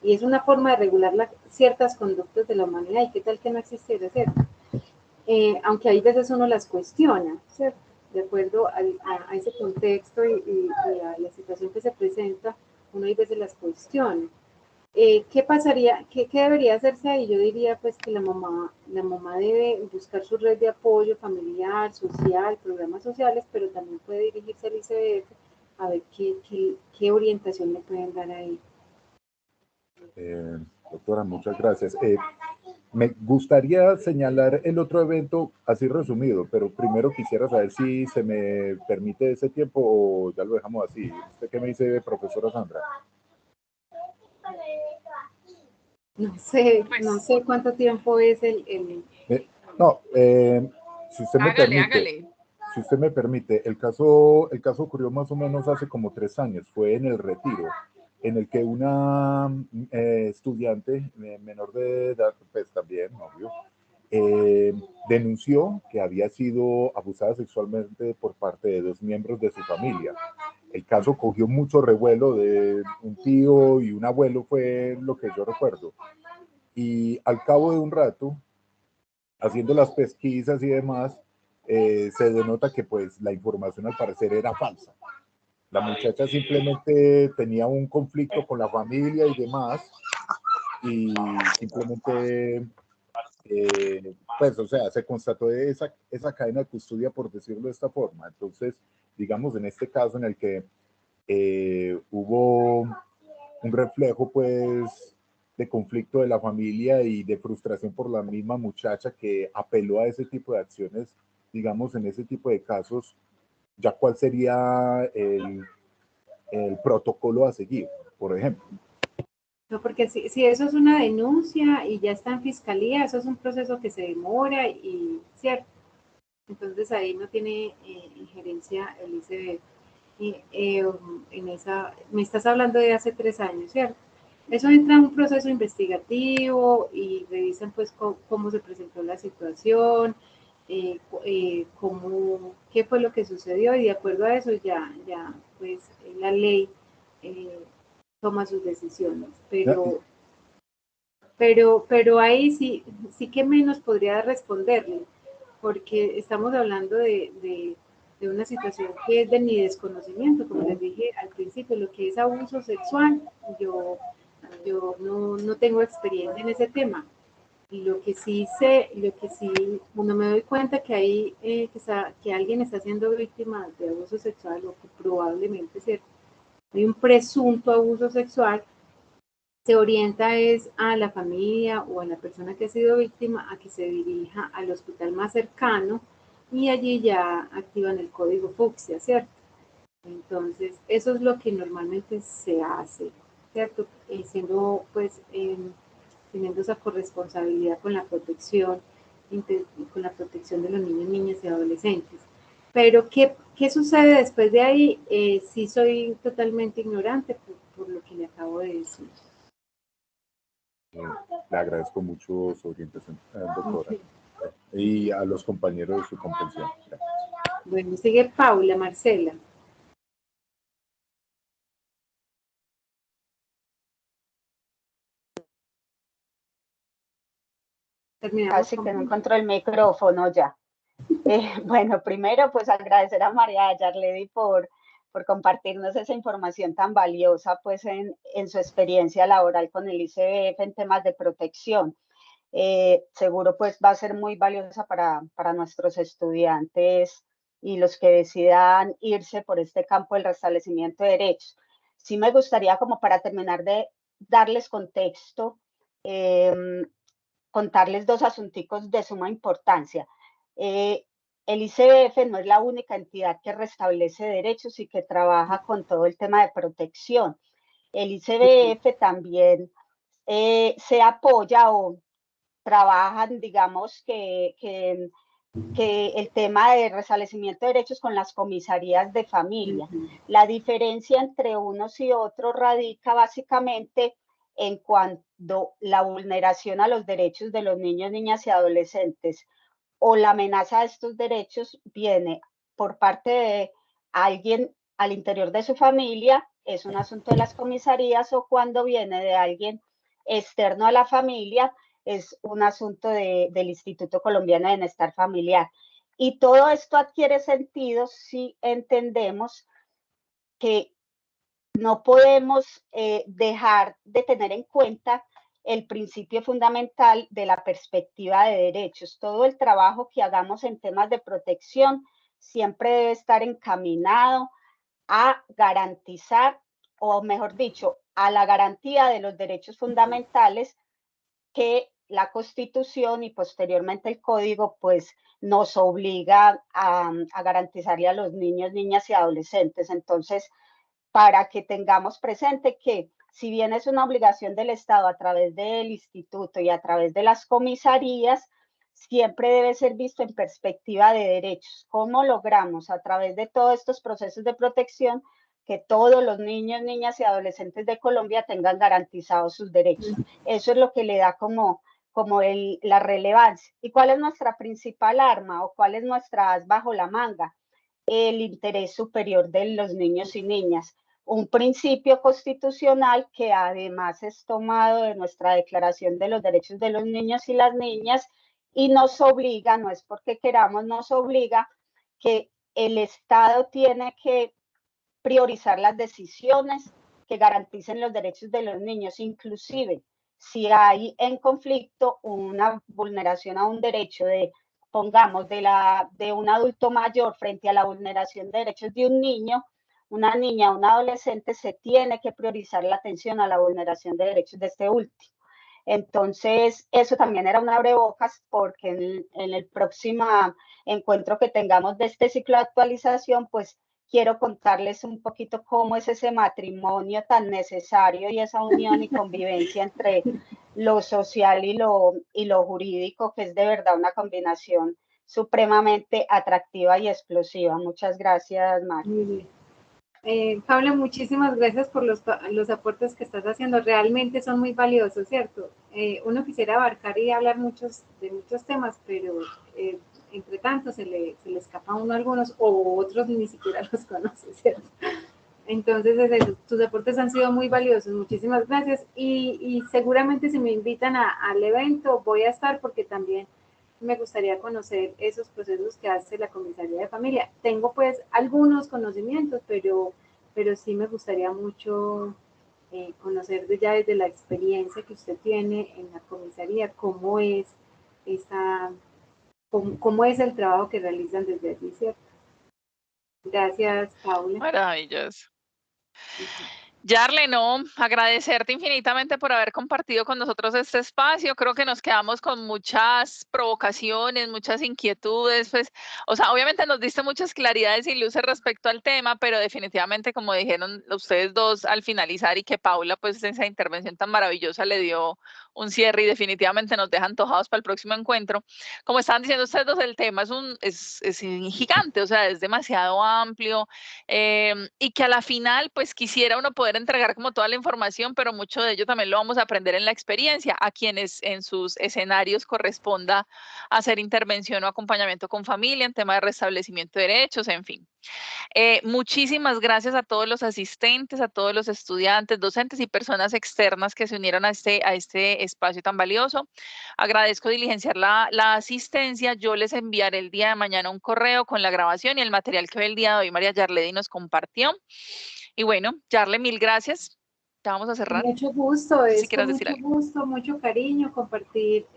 es una forma de regular ciertas conductas de la humanidad. ¿Y qué tal que no existiera, cierto? Aunque hay veces uno las cuestiona, ¿cierto? De acuerdo a ese contexto y a la situación que se presenta, uno hay veces las cuestiona. ¿Qué pasaría? ¿Qué debería hacerse ahí? Yo diría pues que la mamá debe buscar su red de apoyo familiar, social, programas sociales, pero también puede dirigirse al ICBF a ver qué orientación le pueden dar ahí. Doctora, muchas gracias. Me gustaría señalar el otro evento así resumido, pero primero quisiera saber si se me permite ese tiempo o ya lo dejamos así. ¿Usted qué me dice, profesora Sandra? No sé cuánto tiempo es No, si usted me permite. Hágale. Si usted me permite, el caso ocurrió más o menos hace como 3 años. Fue en el Retiro, en el que una estudiante menor de edad, pues también, obvio, denunció que había sido abusada sexualmente por parte de 2 miembros de su familia. El caso cogió mucho revuelo, de un tío y un abuelo, fue lo que yo recuerdo. Y al cabo de un rato, haciendo las pesquisas y demás, se denota que pues la información al parecer era falsa. La muchacha simplemente tenía un conflicto con la familia y demás, y simplemente, pues, o sea, se constató esa cadena de custodia, por decirlo de esta forma. Entonces, digamos, en este caso en el que hubo un reflejo, pues, de conflicto de la familia y de frustración por la misma muchacha que apeló a ese tipo de acciones, digamos, en ese tipo de casos, ya cuál sería el protocolo a seguir, por ejemplo. No, porque si eso es una denuncia y ya está en fiscalía, eso es un proceso que se demora y cierto. Entonces ahí no tiene injerencia el ICBF. Me estás hablando de hace 3 años, ¿cierto? Eso entra en un proceso investigativo y revisan pues cómo se presentó la situación, qué fue lo que sucedió, y de acuerdo a eso ya pues la ley toma sus decisiones. Pero ahí sí que menos podría responderle, porque estamos hablando de una situación que es de mi desconocimiento, como les dije al principio. Lo que es abuso sexual, yo yo no tengo experiencia en ese tema. Lo que sí sé, cuando me doy cuenta que hay, que alguien está siendo víctima de abuso sexual, o que probablemente hay un presunto abuso sexual, se orienta es a la familia o a la persona que ha sido víctima a que se dirija al hospital más cercano, y allí ya activan el código fucsia, ¿cierto? Entonces, eso es lo que normalmente se hace, ¿cierto? Siendo, pues, teniendo esa corresponsabilidad con la protección de los niños, niñas y adolescentes. Pero, ¿qué sucede después de ahí? Sí soy totalmente ignorante por lo que le acabo de decir. Le agradezco mucho su orientación, doctora, y a los compañeros de su comprensión. Gracias. Bueno, sigue Paula Marcela. Así que no encontró el micrófono ya. Bueno, primero pues agradecer a María Yarledi por compartirnos esa información tan valiosa pues en su experiencia laboral con el ICBF en temas de protección. Seguro pues va a ser muy valiosa para nuestros estudiantes y los que decidan irse por este campo del restablecimiento de derechos. Sí me gustaría, como para terminar de darles contexto, contarles dos asunticos de suma importancia. El ICBF no es la única entidad que restablece derechos y que trabaja con todo el tema de protección. El ICBF también se apoya o trabajan, digamos, que el tema de restablecimiento de derechos con las comisarías de familia. La diferencia entre unos y otros radica básicamente en cuanto la vulneración a los derechos de los niños, niñas y adolescentes o la amenaza de estos derechos viene por parte de alguien al interior de su familia, es un asunto de las comisarías, o cuando viene de alguien externo a la familia, es un asunto del Instituto Colombiano de Bienestar Familiar. Y todo esto adquiere sentido si entendemos que no podemos dejar de tener en cuenta el principio fundamental de la perspectiva de derechos. Todo el trabajo que hagamos en temas de protección siempre debe estar encaminado a garantizar, o mejor dicho, a la garantía de los derechos fundamentales que la Constitución y posteriormente el Código pues nos obliga a garantizarle a los niños, niñas y adolescentes. Entonces, para que tengamos presente que si bien es una obligación del Estado a través del instituto y a través de las comisarías, siempre debe ser visto en perspectiva de derechos. ¿Cómo logramos a través de todos estos procesos de protección que todos los niños, niñas y adolescentes de Colombia tengan garantizados sus derechos? Eso es lo que le da como la relevancia. ¿Y cuál es nuestra principal arma o cuál es nuestra as bajo la manga? El interés superior de los niños y niñas. Un principio constitucional que además es tomado de nuestra Declaración de los Derechos de los Niños y las Niñas, y nos obliga, no es porque queramos, nos obliga que el Estado tiene que priorizar las decisiones que garanticen los derechos de los niños, inclusive si hay en conflicto una vulneración a un derecho pongamos, de un adulto mayor frente a la vulneración de derechos de un niño, una niña, un adolescente, se tiene que priorizar la atención a la vulneración de derechos de este último. Entonces, eso también era un abrebocas, porque en el próximo encuentro que tengamos de este ciclo de actualización, pues quiero contarles un poquito cómo es ese matrimonio tan necesario y esa unión y convivencia entre lo social y lo jurídico, que es de verdad una combinación supremamente atractiva y explosiva. Muchas gracias, Mari. Paula, muchísimas gracias por los aportes que estás haciendo. Realmente son muy valiosos, ¿cierto? Uno quisiera abarcar y hablar de muchos temas, pero entre tanto se le escapa a uno algunos, o otros ni siquiera los conoce, ¿cierto? Entonces, tus aportes han sido muy valiosos. Muchísimas gracias. Y seguramente si me invitan al evento, voy a estar, porque también me gustaría conocer esos procesos que hace la comisaría de familia. Tengo pues algunos conocimientos, pero sí me gustaría mucho conocer ya desde la experiencia que usted tiene en la comisaría, cómo es cómo es el trabajo que realizan desde allí, ¿cierto? Gracias, Paula. Maravilloso. Yarle, no, agradecerte infinitamente por haber compartido con nosotros este espacio. Creo que nos quedamos con muchas provocaciones, muchas inquietudes, pues, o sea, obviamente nos diste muchas claridades y luces respecto al tema, pero definitivamente, como dijeron ustedes dos al finalizar y que Paula, pues, esa intervención tan maravillosa le dio un cierre y definitivamente nos deja antojados para el próximo encuentro. Como estaban diciendo ustedes dos, el tema es gigante, o sea, es demasiado amplio y que a la final, pues, quisiera uno poder entregar como toda la información, pero mucho de ello también lo vamos a aprender en la experiencia, a quienes en sus escenarios corresponda hacer intervención o acompañamiento con familia en tema de restablecimiento de derechos, en fin. Muchísimas gracias a todos los asistentes, a todos los estudiantes, docentes y personas externas que se unieron a este espacio tan valioso. Agradezco diligenciar la asistencia. Yo les enviaré el día de mañana un correo con la grabación y el material que hoy el día de hoy María Yarledi nos compartió. Y bueno, Yarle, mil gracias. Ya vamos a cerrar. Mucho gusto, Si quieres decir mucho algo. gusto, mucho cariño compartir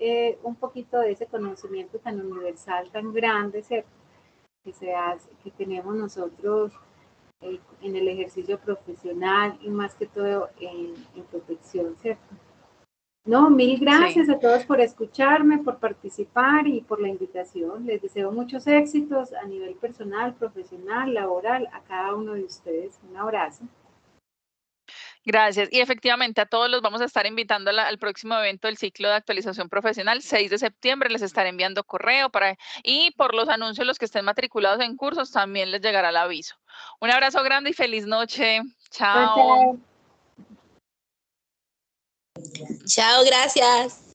un poquito de ese conocimiento tan universal, tan grande, ¿cierto? Que se hace, que tenemos nosotros en el ejercicio profesional y más que todo en protección, ¿cierto? No, mil gracias Sí. a todos por escucharme, por participar y por la invitación. Les deseo muchos éxitos a nivel personal, profesional, laboral, a cada uno de ustedes. Un abrazo. Gracias. Y efectivamente a todos los vamos a estar invitando al próximo evento del ciclo de actualización profesional, 6 de septiembre, les estaré enviando correo y por los anuncios, los que estén matriculados en cursos, también les llegará el aviso. Un abrazo grande y feliz noche. Chao. Chao. Chao, gracias.